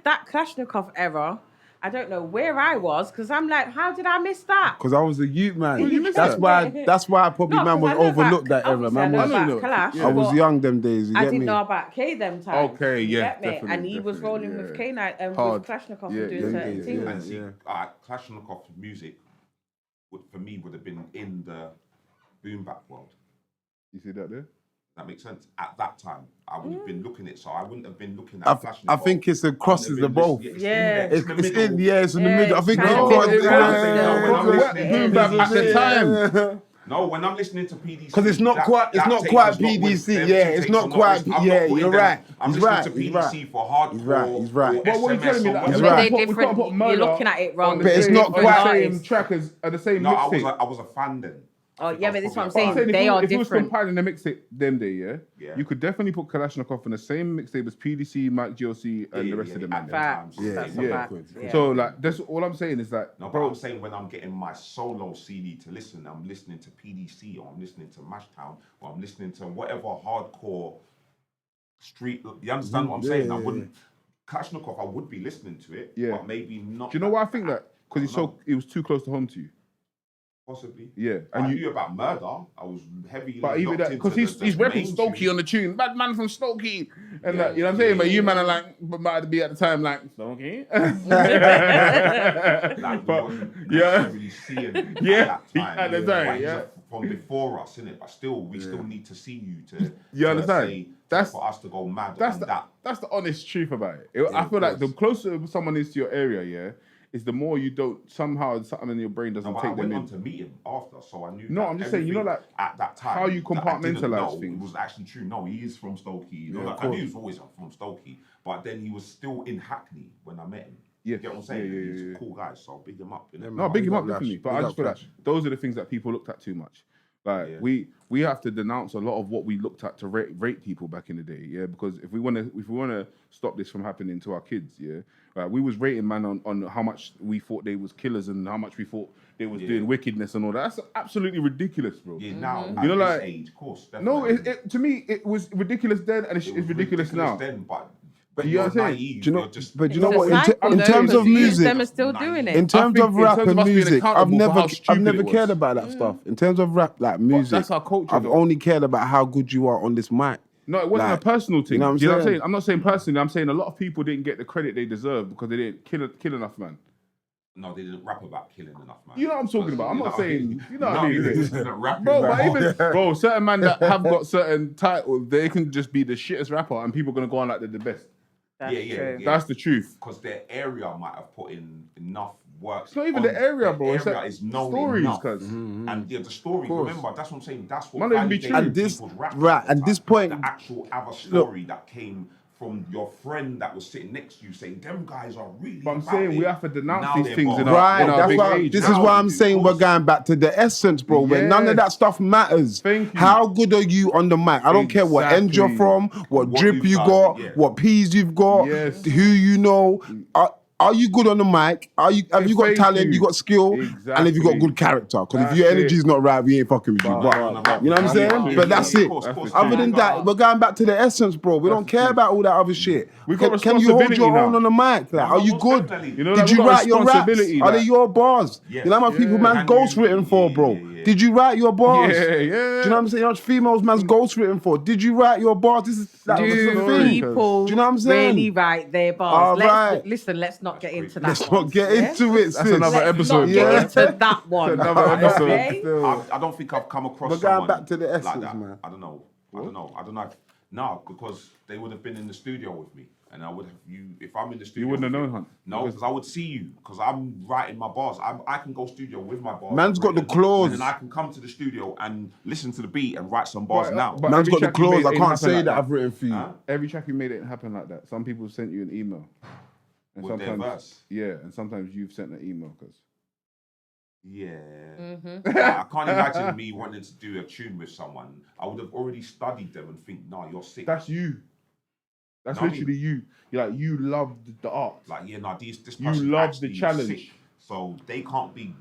that Klashnekoff era. I don't know where I was because I'm like, how did I miss that? Because I was a youth man. Well, you missed That's that. why probably man was overlooked that era. Obviously, Man I was, know about Clash, I was but young them days. You I get didn't me? know about K them times. Okay, you yeah, get me? definitely, And he was rolling definitely, with K9 and Hard. with Klashnekoff Yeah, and doing yeah, certain yeah, things. yeah. And see, Klashnekoff's music for me would have been in the boom bap world. You see that there? That makes sense. At that time, I would have been looking it, so I wouldn't have been looking at Klashnekoff. I think it's crosses the both. Yeah. It's in the middle. I think it's kind of it's middle. Boom bap at the time. No, when I'm listening to PDC, Because it's not quite PDC. Yeah, it's not quite. Yeah, you're right. I'm He's listening right. to He's right. PDC for hardcore. He's right. Or Well, what are you telling me? SMS or Like, He's we right. can't put- we Different- can't put you're Murder looking at it wrong. on the But it's same- not on quite- the same track as the same No, mixtape. I was a fan then. Oh, yeah, but this is what I'm But I'm saying. saying They are if you was different. compiling the mixtape them day, Yeah. you could definitely put Klashnekoff on the same mixtape as PDC, Mike GOC, and the rest of them. at man. the Facts. time. That's Yeah. a fact. Yeah. So like, that's all I'm saying is that, No, but bro. I'm saying when I'm getting my solo CD to listen, I'm listening to PDC or I'm listening to Mashtown or I'm listening to whatever hardcore street. You understand what I'm saying? I wouldn't. Klashnekoff, I would be listening to it, Yeah. but maybe not. Do you know why I think that? Because it was too close to home to you. Possibly. Yeah, I knew about Murder. I was heavily. But even that, because he's the repping main Stokey tune. on the tune. Bad man from Stokey. And Yeah, that, you know what I'm saying? But you yeah. man are like, but might be at the time like, Stokey. Like, But, we wasn't yeah. necessarily seeing Yeah, at that time. at the time, Like, he's yeah. from before us, innit? But still, we still need to see you to. You to understand? say- That's- for us to go mad That's on the, that. that's the honest truth about it. I feel like the closer someone is to your area, yeah, is the more you don't, somehow something in your brain doesn't No, but I take went them on in. to meet him after, so I knew. No, that I'm just saying, you know, everything like, at that time, how you that I didn't compartmentalize know, things. It was actually true. No, he is from Stokey. You know, Yeah, like, of I knew course. he was always from Stokey, but then he was still in Hackney when I met him. Yeah. You get what I'm saying? Yeah, He's yeah. a cool guy, so big him up. Yeah, No, big him Big up up Lash. definitely. But Big I up just feel like Lash. those are the things that people looked at too much. Like we have to denounce a lot of what we looked at to rate people back in the day, yeah. Because if we wanna stop this from happening to our kids, yeah, we was rating man on how much we thought they was killers and how much we thought they was doing wickedness and all that. That's absolutely ridiculous, bro. Yeah, now You know, at like, this age, of course. No, definitely. to me it was ridiculous then, and it's It was ridiculous now. Then, but you know what I'm saying? naive, Do you know? you're just, But do you It's know a what? cycle, In though, terms of because you- music, them are still doing it. in terms think of in rap terms of and us being music, I've accountable for how never stupid it cared was. about that stuff. In terms of rap, like music, that's our culture, I've though. only cared about how good you are on this mic. No, it wasn't Like, a personal thing. you know what I'm Do you know what I'm saying? saying? I'm not saying personally. I'm saying a lot of people didn't get the credit they deserve because they didn't kill enough, man. no, they didn't rap about killing enough, man. You know what I'm talking about. I'm not saying, you know what I mean. They didn't rap Bro, about but even bro, certain man that have got certain titles, they can just be the shittest rapper, and people are gonna go on like they're the best. That's Yeah. true. That's the truth. Because their area might have put in enough work. It's not even the area, bro. It's area like is known stories, enough. cuz. And yeah, the story. course. Remember, that's what I'm saying. That's what Man, let it be validated true. And this- people's rap. right, and this point- the actual other story that came from your friend that was sitting next to you, saying, "Them guys are really." But I'm about saying it." we have to denounce Now these they're things bold. in our Right, that's big why. age. This is Now why they I'm do, saying of we're course. going back to the essence, bro. Where none of Yes. that stuff matters. Thank you. How good are you on the mic? I don't care what end you're Exactly. from, what What drip you've you done, got, yeah. what P's you've got, Yes. who you know. Are you good on the mic? Have you got Thank talent? you. You got skill, and have you got Exactly. good character? Because if That's your it. energy's not right, we ain't fucking with you. But- But, but- you know what I'm That's saying? it. But that's Yeah, it. of course, That's of course. the Other truth. than that, we're going back to the essence, bro. We That's don't the care truth. about all that other shit. We got Can you hold responsibility your own now. on the mic? Like, are you most good? definitely. You know, Did like, you we got write your raps? responsibility, Are they like- your bars? Yes. You know how much people Yeah. man's Can ghost you- written for, yeah, bro? yeah. Did you write your bars? Yeah, yeah. Do you know what I'm saying? How much females man's ghost written for? Did you write your bars? This is the Do thing. people Do you know what I'm saying? really write their bars? All Let's, right. Listen, let's not get into that. Let's one, not get yeah? into it, sis. That's another Let's episode. not Yeah. get into that one. Another episode. Okay? I don't think I've come across We're going someone back to the like essence, that. man. I don't know. No, because they would have been in the studio with me, and I would have if I'm in the studio. wouldn't have with known, you- Hunt. No, because I would see you, because I'm writing my bars. I can go studio with my bars. Man's got the written, claws. and then I can come to the studio and listen to the beat and write some bars now. but- Man's every got the track you claws. made I ain't can't happen say like that that. I've written for you. Huh? Every track you made it happen like that. Some people sent you an email. And With their verse? Yeah, and sometimes you've sent an email because Yeah. Mm-hmm. I can't imagine me wanting to do a tune with someone. I would have already studied them and think, nah, you're sick. that's you. That's No, literally you. You're like, you love the art. Like, yeah, nah, this You person love actually the is challenge. sick. So they can't be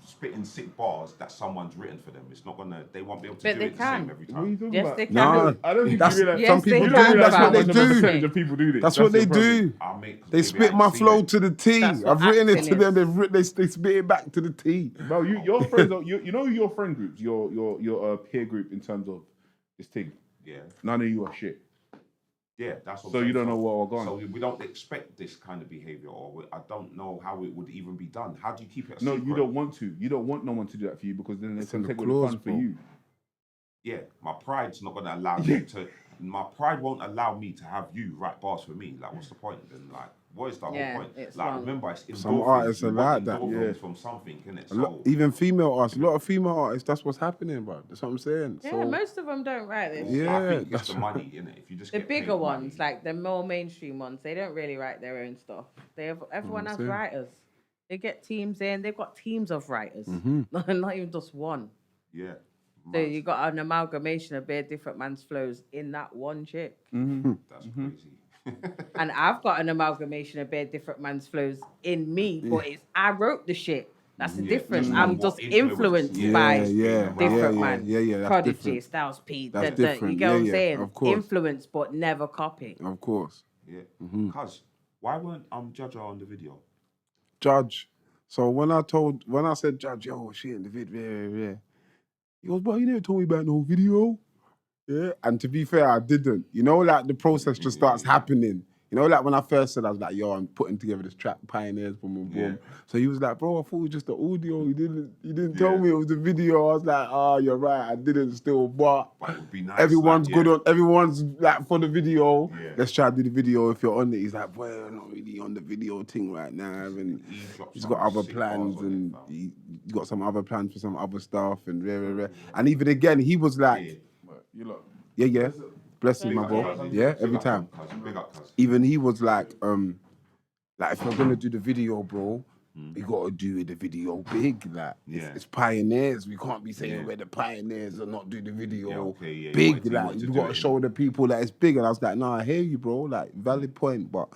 spitting sick bars that someone's written for them. It's not gonna. They won't be able to But do they it the can. same every What are you time. talking Yes, about? they can. Nah, I don't think that's you realize. Yes, some they people can. do. That's Fam. what they What the do. percentage of people do this. That's what the they problem. do. I'll make, 'cause They maybe I spit ain't my seen flow it. to the T. That's what I've written it acting to them. is. They spit it back to the T. Bro, your friends, you know your friend groups, your peer group in terms of this thing. Yeah, None of you are shit. yeah, that's what. So I'm you saying. don't know what we're going. So we don't expect this kind of behavior, or I don't know how it would even be done. How do you keep it? No, secret? you don't want to. You don't want no one to do that for you because then it's in gonna the take all the clause, fun for bro. you. Yeah, my pride's not gonna allow me to. My pride won't allow me to have you write bars for me. Like, what's the point then? Like, What is the Yeah, whole point? it's Like, long. remember, it's endorphins. Some artists are You want like that, endorphins yeah. from something, innit? Even female artists, a lot of female artists, that's what's happening, bro. That's what I'm saying. Yeah, So, most of them don't write this. Yeah, I think it's that's the money, innit? If you just The get paid bigger money, ones, like the more mainstream ones, they don't really write their own stuff. Everyone has saying. writers. They get teams in. They've got teams of writers, not even just one. yeah. So you got an amalgamation of bare different man's flows in that one chick. That's crazy. And I've got an amalgamation of bare different man's flows in me, but I wrote the shit. That's the difference. Just I'm what just influenced, influenced by Yeah, different man. that's Prodigy, different. Styles P. That's You different. get what I'm Yeah, saying? of course. Influence, but never copy. Of course. Yeah. Cuz, why weren't Jaja on the video? Judge. So when I said, Judge, yo, she in the video, yeah. He goes, but you never told me about no video. Yeah. And to be fair, I didn't. You know, like the process just starts happening. You know, like when I first said, I was like, yo, I'm putting together this track, Pioneers, boom, boom, boom. Yeah. So he was like, bro, I thought it was just the audio. You didn't tell me it was the video. I was like, oh, you're right, I didn't still, but it would be nice. everyone's like, good on, everyone's like for the video. Yeah. Let's try to do the video if you're on it. He's like, boy, I'm not really on the video thing right now. And he's got other plans and he's got some other plans for some other stuff and rare. And even again, he was like, You lot. yeah. Bless you, my bro. Yeah, every time. Even he was like if you're gonna do the video, bro, you gotta do the video big. Like, it's pioneers. We can't be saying we're the pioneers and not do the video big. Like, you gotta show the people that it's big. And I was like, no, I hear you, bro. Like, valid point, but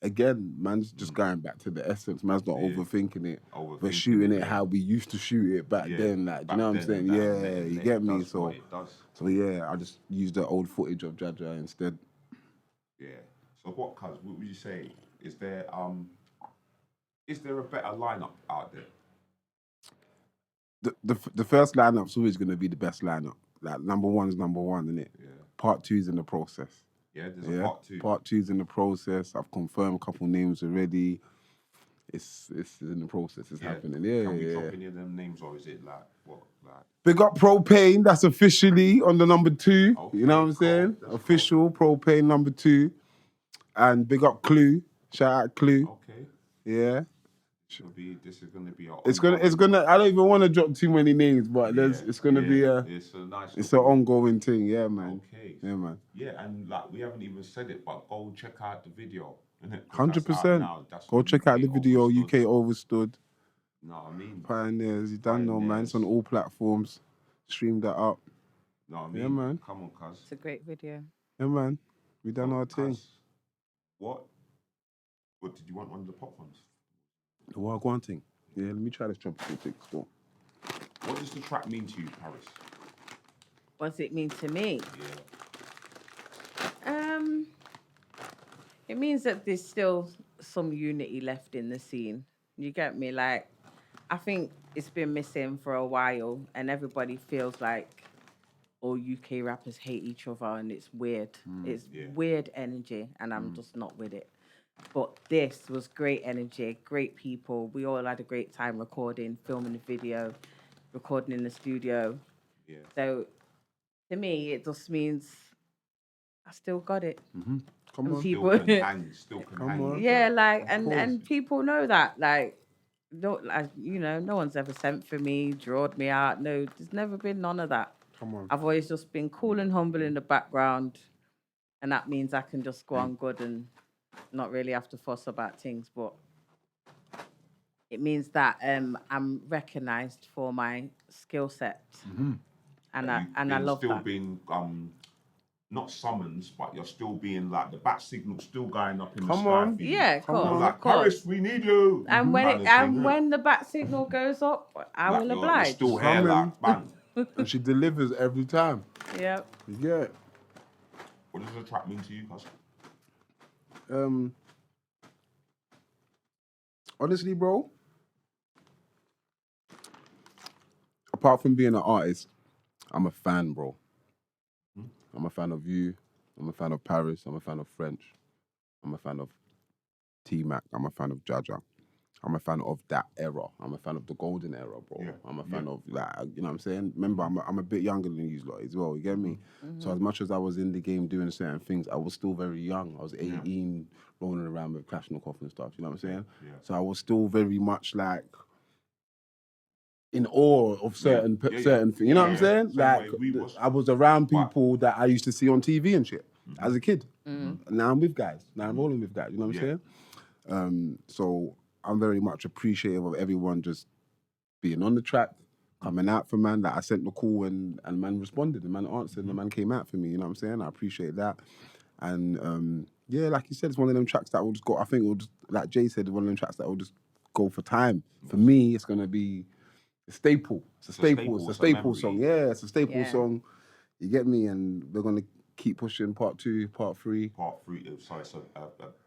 again, man's just going back to the essence. Man's not overthinking it. We're shooting it how we used to shoot it back then. Like, do you know what I'm saying? Yeah, you get me. So yeah, I just used the old footage of Jaja instead. Yeah. So what, cuz, what would you say? Is there a better lineup out there? The first lineup's always gonna be the best lineup. Like, number one's number one, isn't it? Yeah. Part two's in the process. Yeah, there's a part two. Part two's in the process. I've confirmed a couple names already. It's in the process. It's happening. Yeah, Can we drop any of them names, or is it like what? Like, big up Propane. That's officially on the number 2. Okay, you know what I'm saying? That's Official Propane number 2. And big up Clue. Shout out Clue. okay. Yeah. This is gonna be. It's gonna. I don't even want to drop too many names, but it's gonna be a. It's a nice. It's an ongoing thing. Yeah, man. Okay. Yeah, man. Yeah, and like we haven't even said it, but go check out the video. 100%. Go check out the video. UK Overstood. Know what I mean? Pioneers. You don't know, man. It's on all platforms. Stream that up. Know what I mean? Yeah, man. Come on, cuz. It's a great video. Yeah, man. We done our thing. What did you want one of the pop ones? The Wagwan thing. Yeah, let me try this tropical thing. Still. What does the track mean to you, Paris? What does it mean to me? Yeah. It means that there's still some unity left in the scene. You get me? Like, I think it's been missing for a while, and everybody feels like all UK rappers hate each other, and it's weird. It's weird energy, and I'm just not with it. But this was great energy, great people. We all had a great time recording, filming the video, recording in the studio. Yeah. So, to me, it just means I still got it. Come And on. people, Still can hang. on. yeah, like, and people know that, like, no one's ever sent for me, drawed me out. No, there's never been none of that. Come on. I've always just been cool and humble in the background, and that means I can just go on good and not really have to fuss about things. But it means that I'm recognised for my skill set, and I love still that. Being not summons, but you're still being like the bat signal still going up in Come the sky. on. for you. Yeah, of You're course, like, of course. Paris, we need you. And when Kind of thing, yeah. when the bat signal goes up, I Like, will you're oblige. still here, like, bang. And she delivers every time. Yep. Yeah. What does the track mean to you, cuz? Honestly, bro, apart from being an artist, I'm a fan, bro. I'm a fan of you. I'm a fan of Paris. I'm a fan of French. I'm a fan of Tmac. I'm a fan of Jaja. I'm a fan of that era. I'm a fan of the golden era, bro. Yeah. I'm a fan of that. You know what I'm saying? Remember, I'm a bit younger than you lot as well. You get me? So as much as I was in the game doing certain things, I was still very young. I was 18, rolling around with Klashnekoff and stuff. You know what I'm saying? Yeah. So I was still very much like in awe of certain certain things. You know what I'm saying? Same Like way we was. I was around people that I used to see on TV and shit as a kid. Now I'm with guys. Now I'm rolling with guys. You know what I'm saying? So I'm very much appreciative of everyone just being on the track, coming out for man. Like I sent the call and man responded, and man answered, and the man came out for me. You know what I'm saying? I appreciate that. And like you said, it's one of them tracks that will just go. I think it will just, like Jay said, one of them tracks that will just go for time. For me, it's gonna be a staple. It's a staple. It's a staple song. Yeah, it's a staple song. You get me? And we're gonna keep pushing part 2, part 3. Part 3. So it's a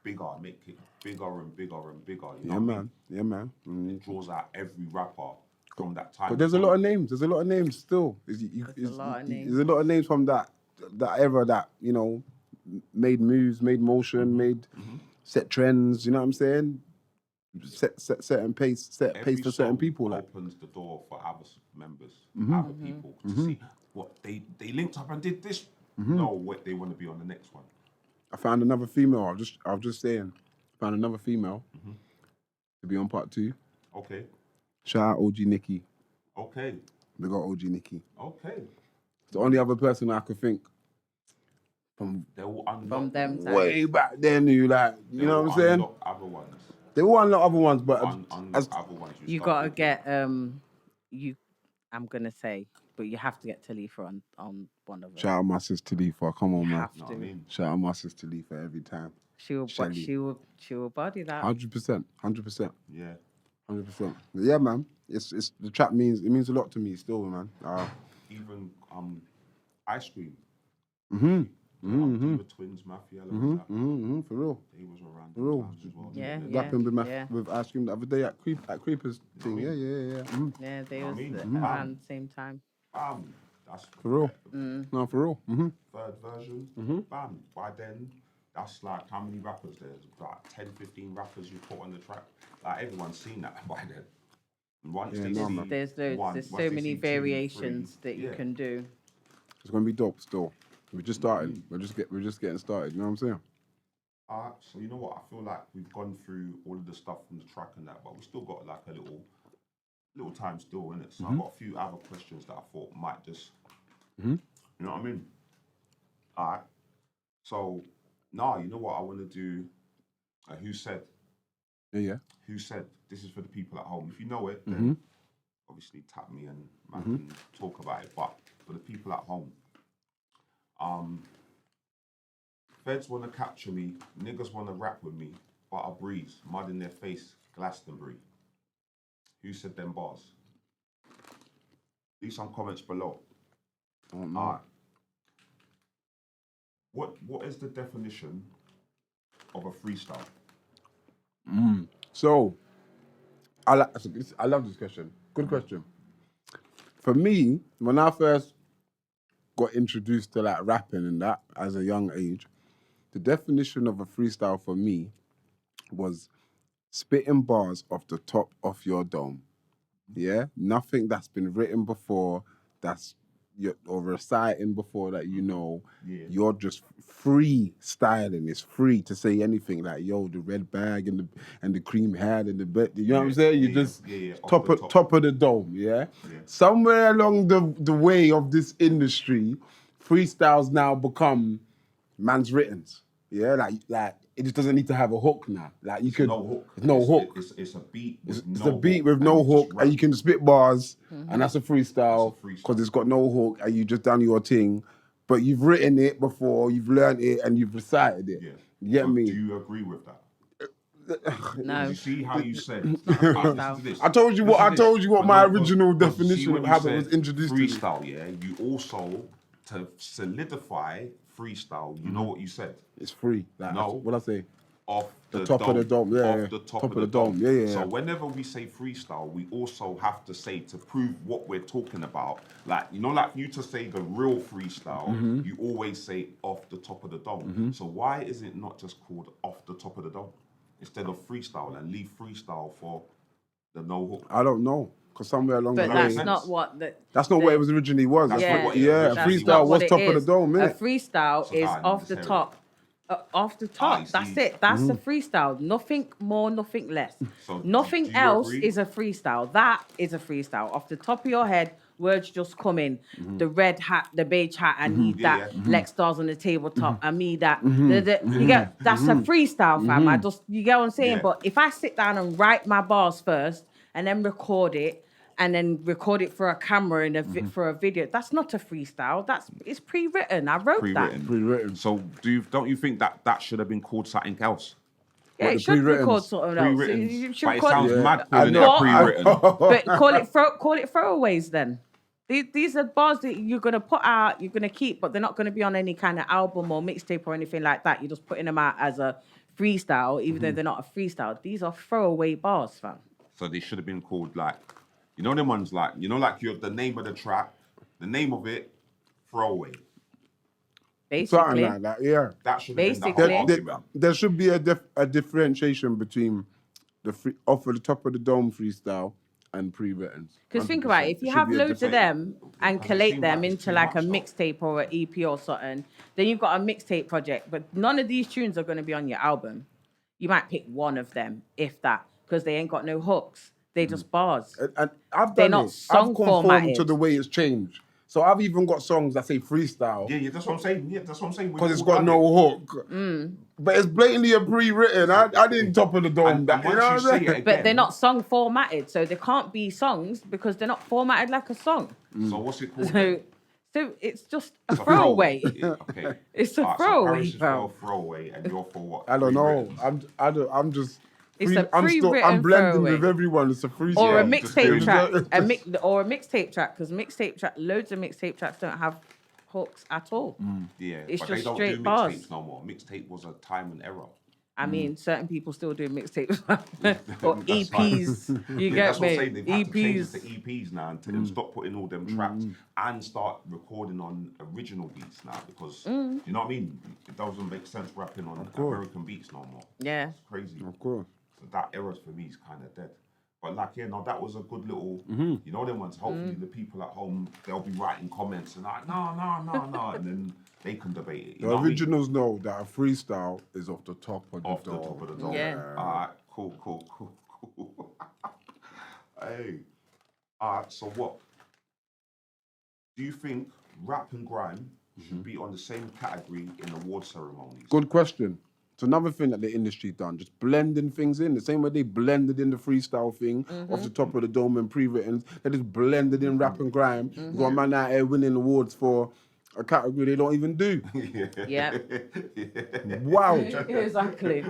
bigger, make it bigger and bigger and bigger. You know Yeah, what man. Yeah, man. It draws out every rapper from that time. But there's a lot of names. There's a lot of names still. There's a lot of names. There's a lot of names from that era that, you know, made moves, made motion, made set trends. You know what I'm saying? Set certain pace, pace for certain people. Like opens the door for other members, other people to see what they linked up and did this. Know what they want to be on the next one. I found another female. I was just saying, found another female to be on part 2. Okay. Shout out OG Nikki. Okay. We got OG Nikki. Okay. It's the only other person I could think from them way back then who like, you know what I'm saying? Other ones. They were unlock other ones, but other ones you gotta get I'm gonna say, but you have to get Talifa on one of them. Shout out my sister Talifa. Come on, man. Have to. Shout out my sister Talifa every time. She will body that. 100%. Yeah. 100%. Yeah, man. It's the trap means a lot to me still, man. Even Ice Cream. The Twins, Mafia. For real. He was around. For real. As well. Yeah. Rapping with Ice Cream the other day at Creepers thing. Yeah. Yeah, they was around the same time. That's For real. No, for real. Third version. Bam. By then, that's like how many rappers there's? Like 10, 15 rappers you put on the track. Like everyone's seen that by then. Once they see there's loads. There's so many variations that you can do. It's gonna be dope still. We're just starting. We're just getting started. You know what I'm saying? So you know what? I feel like we've gone through all of the stuff from the track and that, but we still got like a little time still in it. So I've got a few other questions that I thought might just, you know what I mean? All right. So now you know what I want to do. Who said? Yeah. Who said? This is for the people at home. If you know it, then obviously tap me and man can talk about it. But for the people at home. Feds want to capture me, niggas want to rap with me, but I breeze, mud in their face, Glastonbury. Who said them bars? Leave some comments below. Oh, no. Alright. What is the definition of a freestyle? So, I love this question. Good question. For me, when I first got introduced to like rapping and that as a young age, the definition of a freestyle for me was spitting bars off the top of your dome. Yeah? Nothing that's been written before, or reciting before that you know. Yeah. You're just freestyling. It's free to say anything like, yo, the red bag and the cream hat and the bed. You know what I'm saying? You just top of the dome, yeah? Somewhere along the way of this industry, freestyles now become man's writtens. Yeah, like it just doesn't need to have a hook now. Like you could no hook. No hook. It's a beat. It's a beat with no hook, and you can spit bars, and that's a freestyle because it's got no hook, and you just done your thing. But you've written it before, you've learned it, and you've recited it. Yeah. You get me? Do you agree with that? No. You see how you said. I told you what my original definition of how it was introduced to me. Freestyle, yeah. You also to solidify freestyle. You know what you said? It's free. Like, no. What I say? Off the top of the dome. Yeah. Off the top of the dome. Yeah. So whenever we say freestyle, we also have to say to prove what we're talking about. Like, you know, like you to say the real freestyle, you always say off the top of the dome. So why is it not just called off the top of the dome? instead of freestyle and leave freestyle for the no hook? I don't know, because somewhere along But the that's way, not what the. that's not what it was originally was. That's Yeah, not what it yeah, originally that's freestyle not was what it top of the is. dome, A innit? freestyle So is that off the is top. Off the top. I That's see. it. That's a Mm-hmm. freestyle. Nothing more, nothing less. So Nothing do you else agree? is a freestyle. That is a freestyle. Off the top of your head, words just come in. Mm-hmm. The red hat, the beige hat, I need Yeah, that. yeah. Lex stars on the tabletop, Mm-hmm. I need that. You get that's a freestyle, fam. I just you get what I'm saying. Yeah. But if I sit down and write my bars first and then record it, and then record it for a camera and for a video. That's not a freestyle. It's pre-written. I wrote that. Pre-written. So don't you think that should have been called something else? Yeah, What, it the should pre-writtens? record something else. Pre-written. You should But it record- sounds Yeah, mad I calling it know. a pre-written. But call it throwaways then. These are bars that you're gonna put out, you're gonna keep, but they're not gonna be on any kind of album or mixtape or anything like that. You're just putting them out as a freestyle, even though they're not a freestyle. These are throwaway bars, fam. So they should have been called like, you know them ones like, like the name of the track, the name of it, throwaway. Basically. Something like that, yeah. That should have been the Basically. whole There, argument. there should be a differentiation between the off of the top of the dome freestyle and pre-written. Because think about it, if you have loads of them and Because it collate seems them like it's into too like a much, though. mixtape or an EP or something, then you've got a mixtape project. But none of these tunes are going to be on your album. You might pick one of them, if that, because they ain't got no hooks. They just bars. And I've They're done not it. song I've conformed formatted. to the way it's changed. So I've even got songs that say freestyle Yeah, that's what I'm saying. Yeah, that's what I'm saying. because it's got no hook. But it's blatantly a pre-written. I didn't top of the dome And that. You once know you what say I'm saying? it But they're again, not song formatted, so they can't be songs because they're not formatted like a song. So what's it called? So it's just a It's a throwaway. Yeah, okay. It's a Alright, throwaway, So Paris is bro. for a throwaway, and you're for what? I don't know. Pre-written. I'm just. It's a I'm pre-written blending throwaway. with everyone. It's a freestyle. Or a Yeah, mixtape just- track, just- or a mixtape track, because loads of mixtape tracks don't have hooks at all. Yeah, It's but just they don't straight do bars. mixtapes no more. Mixtape was a time and era. I mean, certain people still do mixtapes or That's EPs. You Yeah, get that's what I'm me? saying. They've had to change it to EPs. EPs now and stop putting all them tracks and start recording on original beats now because you know what I mean. It doesn't make sense rapping on American beats no more. Yeah. It's crazy. Of course. So that era for me is kind of dead. But like, yeah, no, that was a good little, you know, them ones. Hopefully, the people at home they'll be writing comments and like, no, and then they can debate it. You The know what I mean? originals know that a freestyle is off the top of the Off the dome. top of the dome. Yeah. All right, cool. Hey, all right. So what? Do you think rap and grime should be on the same category in award ceremonies? Good question. It's another thing that the industry done, just blending things in. The same way they blended in the freestyle thing off the top of the dome and pre-written, they just blended in rap and grime. You got a man out here winning awards for a category they don't even do. Yeah. Wow. Exactly.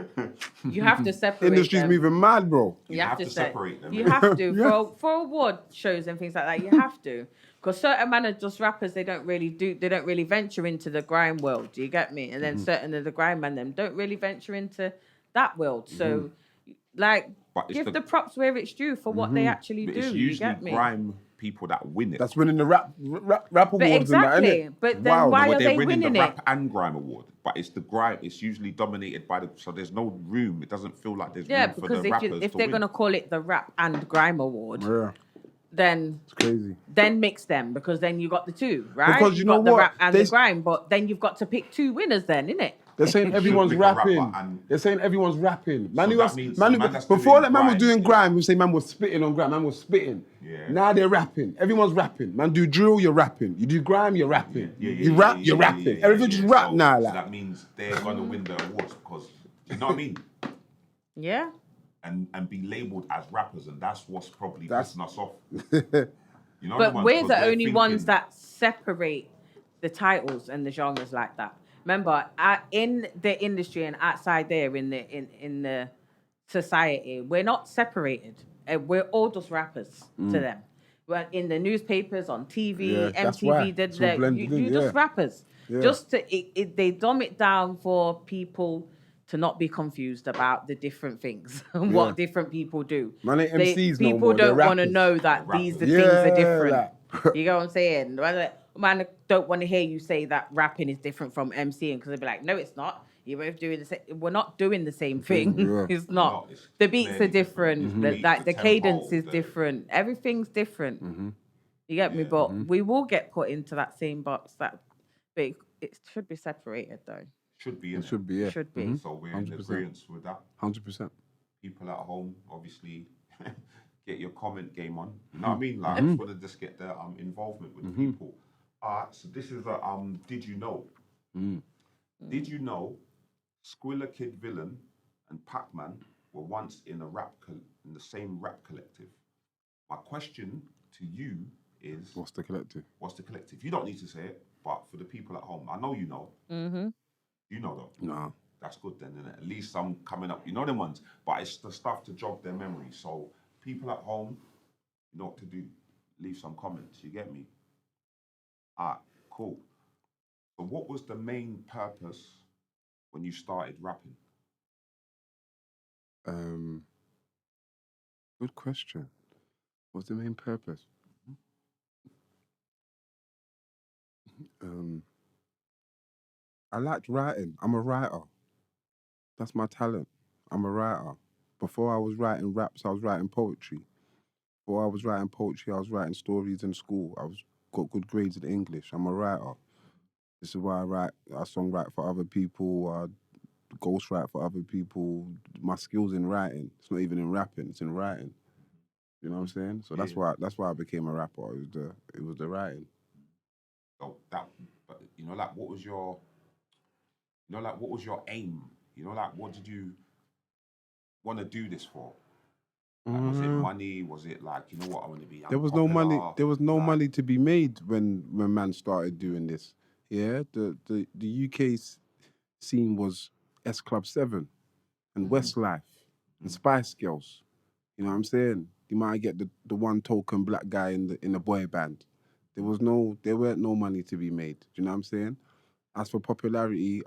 You have to separate Industry's them. moving mad, bro. You have to separate them. You have to for award shows and things like that. You have to, because certain man are just rappers. They don't really venture into the grime world. Do you get me? And then certain of the grime man them don't really venture into that world. So, like, But it's give the props where it's due for what they actually But do. it's You usually get me? grime people that win it. That's winning the rap awards But exactly. and that, innit? But then Wow. why Where are they're they winning winning the it? rap and grime award, but it's the grime. It's usually dominated by the. So there's no room. It doesn't feel like there's Yeah, room for because the rappers if to they're win. gonna call it the rap and grime award, Yeah, then it's crazy. then mix them, because then you got the two, right? Because you You've know got the what? rap and There's- the grime, but then you've got to pick two winners then, innit? They're saying everyone's pick a rapper rapping. and- They're saying everyone's rapping. Man, So who that was, means man, the man that's before doing that man was grime doing is- grime, we say man was spitting on grime. Man was spitting. Yeah. Now they're rapping. Everyone's rapping. Man, do drill, you're rapping. You do grime, you're rapping. You rap, you're rapping. Everything just rap So- now. So Like. that means they're gonna win the awards because you know what I mean. Yeah. And be labelled as rappers, and that's what's probably That's- pissing us off. You know, But the ones, we're 'cause the they're only thinking- ones that separate the titles and the genres like that. Remember, in the industry and outside there in the society, we're not separated. We're all just rappers to them. Well, in the newspapers, on TV, Yeah, that's why. MTV, It's all blended in, you're just yeah. rappers. Yeah. Just they dumb it down for people to not be confused about the different things and Yeah. what different people do. Man ain't MCs no people more, they're don't want to rappers. know that They're these rappers. the things are Yeah, different. like- You know what I'm saying? man don't want to hear you say that rapping is different from MCing because they'll be like, no, it's not. You're both doing the same. We're not doing the same thing. Yeah. It's We're not. It's The beats are clearly different. The beats, Like the cadence tempo, is different. Everything's different. You get me? But we will get put into that same box. But it should be separated though. Should be, It innit? should be, yeah. Should be. So we're in 100%. agreement with that. 100%. People at home, obviously, get your comment game on. You know what I mean? Like, I just want to just get the involvement with the people. So this is a did you know? Did you know Squilla Kid Villain and Pac-Man were once in the same rap collective? My question to you is, What's the collective? what's the collective? You don't need to say it, but for the people at home, I know you know. You know though. No. That's good then, innit? At least some coming up. You know them ones, but it's the stuff to jog their memory. So people at home, you know what to do. Leave some comments. You get me? Cool. So what was the main purpose when you started rapping? Good question. What's the main purpose? I liked writing. I'm a writer. That's my talent. I'm a writer. Before I was writing raps, I was writing poetry. Before I was writing poetry, I was writing stories in school. Got good grades in English. I'm a writer. This is why I songwrite for other people, ghostwrite for other people. My skills in writing. It's not even in rapping, it's in writing. You know what I'm saying? So that's why I became a rapper. It was the writing. So but what was your aim? What did you want to do this for? Like, was it money? Was it like, you know what, I want to be There was no money. There was no money to be made when man started doing this. Yeah, the UK scene was S Club 7 and Westlife and Spice Girls. You know what I'm saying? You might get the one token black guy in the boy band. There weren't no money to be made. Do you know what I'm saying? As for popularity,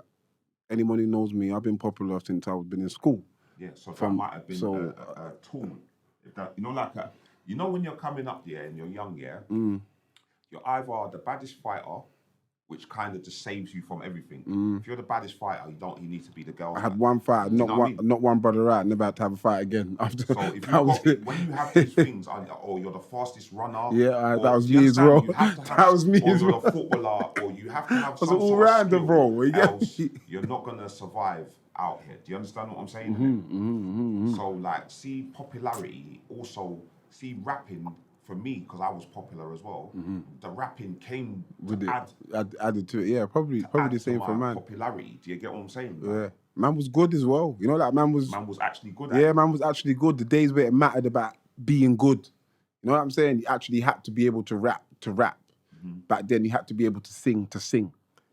anyone who knows me, I've been popular since I've been in school. Yeah, so that might have been a tool. If that, when you're coming up there and you're young, you're either the baddest fighter, which kind of just saves you from everything. If you're the baddest fighter, you need to be the girl. I had one fight, not one brother out, never had to have a fight again. After so if when you have these things, you're the fastest runner. Yeah, that was me as well. That was me as well. You're a footballer, or you have to have some all sort of skill, bro. Else you're not gonna survive out here. Do you understand what I'm saying? So like, see popularity, also see rapping. For me, because I was popular as well, the rapping came with it. Added to it, yeah. Probably the same for man. Popularity. Do you get what I'm saying? Like, yeah, man was good as well. You know, like man was actually good. Man was actually good. The days where it mattered about being good. You know what I'm saying? You actually had to be able to rap. Back then, you had to be able to sing.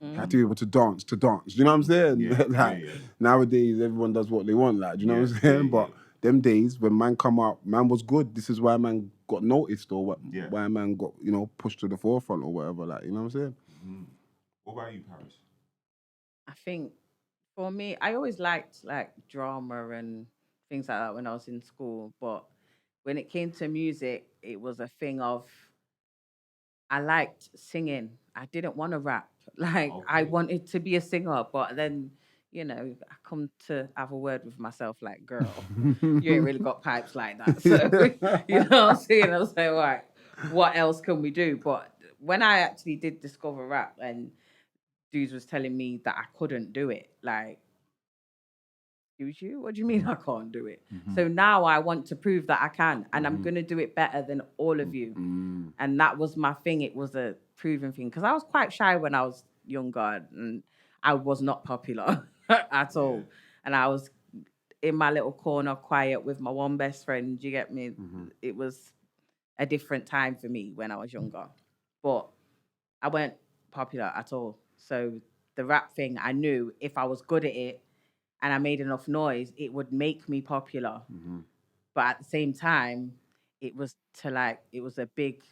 You had to be able to dance. Do you know what I'm saying? Yeah, Nowadays, everyone does what they want. Like, do you know what I'm saying? But them days when man come up, man was good. This is why man got noticed, or why man got pushed to the forefront or whatever. Like, you know what I'm saying? What about you, Paris? I think for me, I always liked like drama and things like that when I was in school. But when it came to music, it was a thing of I liked singing. I didn't want to rap. Like I wanted to be a singer, but then I come to have a word with myself like, girl, you ain't really got pipes like that. So, you know what I'm saying? I was like, right, what else can we do? But when I actually did discover rap and dudes was telling me that I couldn't do it, like, excuse you? What do you mean I can't do it? So now I want to prove that I can, and I'm going to do it better than all of you. And that was my thing. It was a proven thing. Because I was quite shy when I was younger, and I was not popular at all. And I was in my little corner, quiet with my one best friend. You get me? It was a different time for me when I was younger. But I weren't popular at all. So the rap thing, I knew if I was good at it and I made enough noise, it would make me popular. But at the same time, it was a big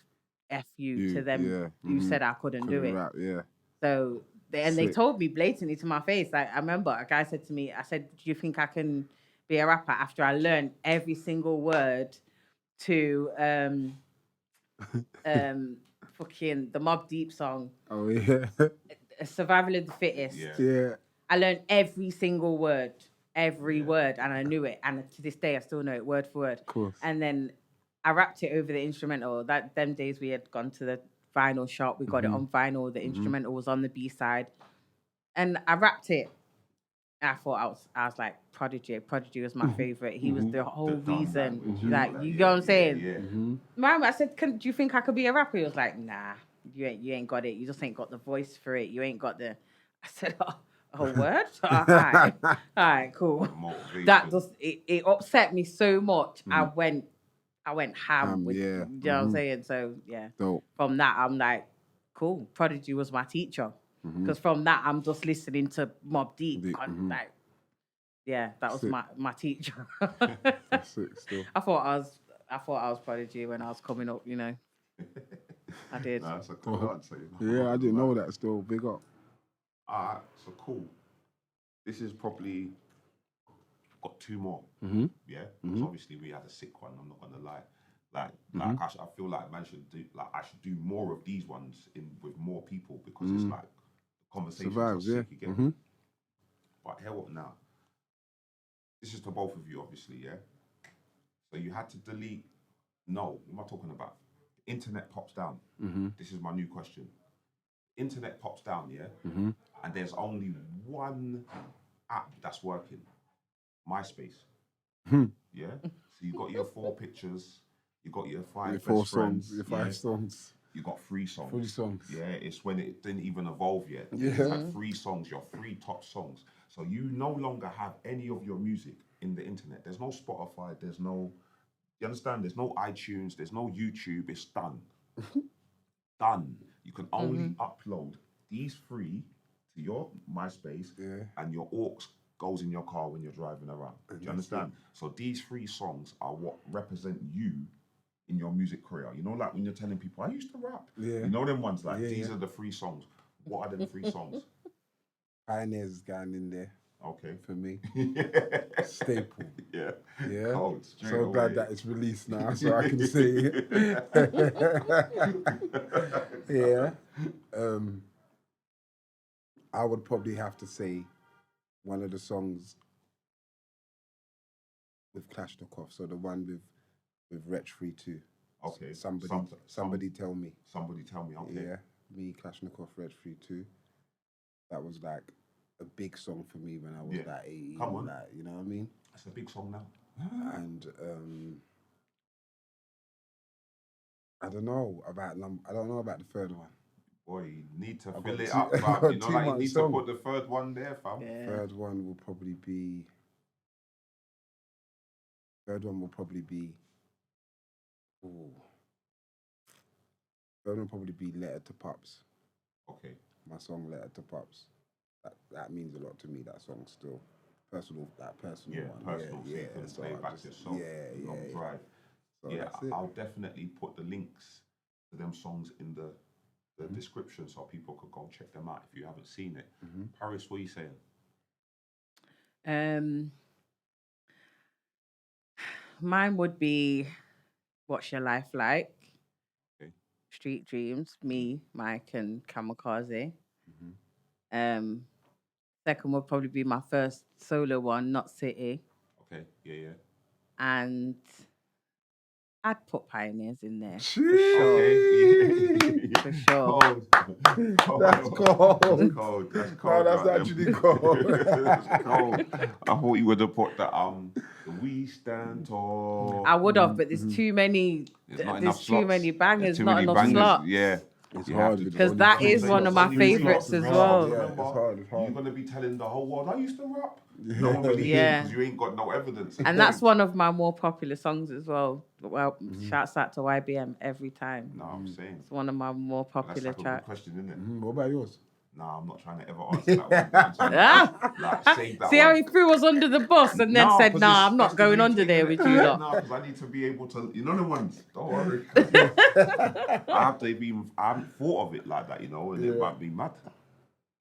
F you to them who said I couldn't do it. Rap, yeah. So, they told me blatantly to my face. Like, I remember a guy said to me, I said, do you think I can be a rapper? After I learned every single word to fucking the Mobb Deep song, Oh yeah. Survival of the Fittest. Yeah. Yeah. I learned every single word, and I knew it. And to this day, I still know it word for word. Of course. And then I rapped it over the instrumental. Them days we had gone to the vinyl shop. We got it on vinyl. The instrumental was on the B-side. And I rapped it. I thought I was like Prodigy. Prodigy was my favorite. He was the whole reason. Like, you know what I'm saying? Yeah. Man, I said, do you think I could be a rapper? He was like, nah, you ain't got it. You just ain't got the voice for it. You ain't got the. I said, oh word? All right, cool. That just it upset me so much. I went ham with yeah. you know what I'm saying? So yeah. Dope. From that I'm like, cool. Prodigy was my teacher. Because from that I'm just listening to Mobb Deep. Like, yeah, that was my teacher. That's sick still. I thought I was Prodigy when I was coming up, you know. I did. That's a cool answer. Yeah, I didn't know that still. Big up. Alright, so cool. This is probably got 2 more. Yeah, because obviously we had a sick one. I'm not gonna lie. Like I feel like man should do I should do more of these ones with more people because it's like the conversations Survives, are yeah. sick again. But hear what now? This is to both of you, obviously, yeah. So you had to delete. No, what am I talking about? The internet pops down. This is my new question. Internet pops down, yeah, and there's only one app that's working. MySpace. Yeah. So you got your 4 pictures. You got your 5 Your best 4 friends. songs. Your 5 songs. You got 3 songs. 3 songs. Yeah, it's when it didn't even evolve yet. Yeah. It's like 3 songs, your 3 top songs. So you no longer have any of your music in the internet. There's no Spotify. There's no, you understand? There's no iTunes. There's no YouTube. It's done. Done. You can only upload these 3 to your MySpace, and your aux goes in your car when you're driving around. Do you understand? So these 3 songs are what represent you in your music career. You know, like when you're telling people, I used to rap. Yeah. You know them ones, like, these are the 3 songs. What are them 3 songs? Pioneers is going in there. Okay. For me. Staple. Yeah. Yeah. Cold, so glad that it's released now so I can say it. Yeah. I would probably have to say one of the songs with Klashnekoff, so the one with Wretch 3-2. Okay. Somebody tell me. Somebody tell me, okay. Yeah. Me, Klashnekoff, Wretch 3-2. That was like a big song for me when I was like 18. Come on. Like, you know what I mean? It's a big song now. And I don't know about the 3rd one. Boy, you need to I've fill got it two- up, I've fam. got You know, too like you much need song. to put the 3rd one there, fam. Yeah. Third one will probably be. Ooh. Third one will probably be Letter to Pops. Okay. My song Letter to Pops. That means a lot to me. That song still personal. That personal one. Personal. Yeah, So you can so play I back just- yourself. yeah, Long yeah. drive. So Yeah, that's it. I'll definitely put the links to them songs in the description so people could go check them out if you haven't seen it. Paris, what are you saying? Mine would be What's Your Life Like? Okay. Street Dreams, me, Mike, and Kamikaze. Second would probably be my first solo one, Not City. Okay, yeah. And I'd put Pioneers in there. Okay. For sure. That's cold. That's cold. No, that's right actually then. cold. That's cold. I thought you would have put the We Stand Tall. I would have, but there's too many. There's too many bangers, not enough slots. Yeah. It's You hard have to Because do that it. is one of my Only three favourites slots as is well. hard, Yeah, remember? it's hard. You're going to be telling the whole world, I used to rap. Yeah. No one really Yeah. because you ain't got no evidence. And that's one of my more popular songs as well. Well, shouts out to YBM every time. No, I'm saying. It's one of my more That's popular like a good tracks. question, isn't it? What about yours? No, I'm not trying to ever answer that one. I'm trying to, like, save that See how one. he threw us under the bus and then said, 'cause nah, it's- I'm that's not the going new under thing, there innit? with you lot. No, because I need to be able to, you know the ones, don't worry. I haven't thought of it like that, you know, and it might be mad.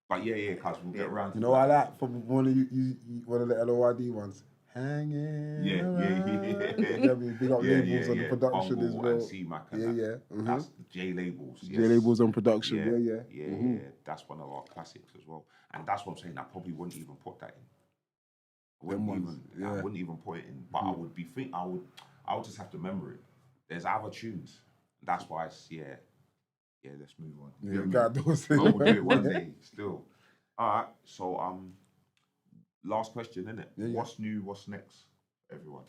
But yeah, cuz we'll get around to You know what I like from one of the LOYD ones? Hanging Yeah. Yeah, big up labels on the production Convo as well. and Tmac and that. Yeah. That's the J labels. J labels on production. Yeah. That's one of our classics as well. And that's what I'm saying. I probably wouldn't even put that in. I wouldn't even put it in. But I would just have to remember it. There's other tunes. That's why let's move on. Yeah, God knows. We'll do it one day still. All right. So last question, innit? Yeah. What's new? What's next, everyone?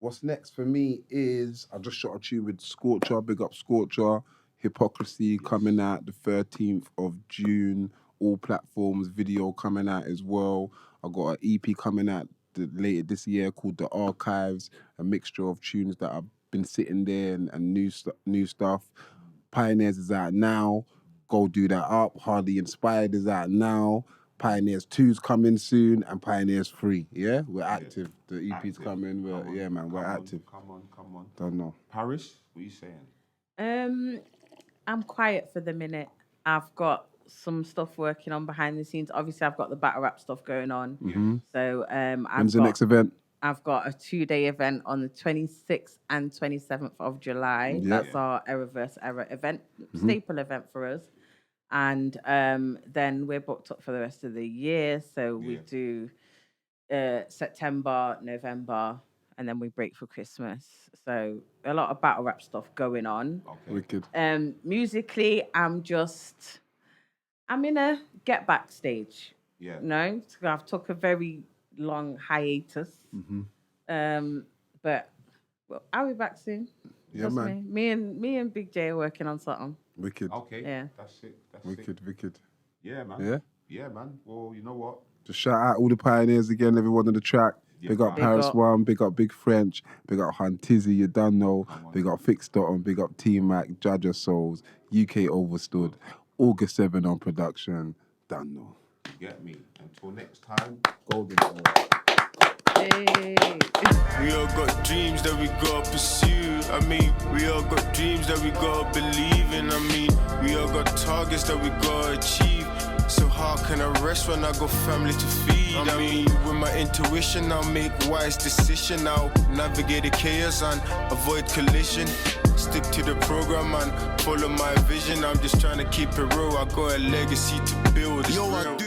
What's next for me is I just shot a tune with Scorcher, big up Scorcher, Hypocrisy coming out the 13th of June, all platforms, video coming out as well. I got an EP coming out later this year called The Archives, a mixture of tunes that have been sitting there and new stuff. Pioneers is out now. Go do that up. Hardly Inspired is out now. Pioneers 2's coming soon, and Pioneers 3. Yeah, we're active. The EP's coming. We're active. Come on. Don't know. Paris, what are you saying? I'm quiet for the minute. I've got some stuff working on behind the scenes. Obviously, I've got the battle rap stuff going on. Mm-hmm. So When's the next event? I've got a 2-day event on the 26th and 27th of July. Yeah. That's our Era vs. Era event, staple event for us. And then we're booked up for the rest of the year. So we do September, November, and then we break for Christmas. So a lot of battle rap stuff going on. Okay. Wicked. Musically, I'm in a get back stage. Yeah. No, so I've took a very long hiatus. But I'll be back soon. Yeah, Trust man. Me and Big J are working on something. Wicked. Okay. Yeah. That's it. Wicked. Yeah, man. Yeah? Yeah, man. Well, you know what? Just shout out all the pioneers again, everyone on the track. Yeah, big up man. Paris Big up. One, big up Big French, big up Huntizzy, you done know, big up Fix Dotton, big up Tmac, Jaja Soze, UK Overstood, August 7 on production, done know. You get me. Until next time. GoldenEra. Hey. We all got dreams that we gotta pursue. I mean, we all got dreams that we gotta believe in. I mean, we all got targets that we gotta achieve. So how can I rest when I got family to feed? I mean, with my intuition, I'll make wise decision. I'll navigate the chaos and avoid collision. Stick to the program and follow my vision. I'm just trying to keep it real. I got a legacy to build. It's real.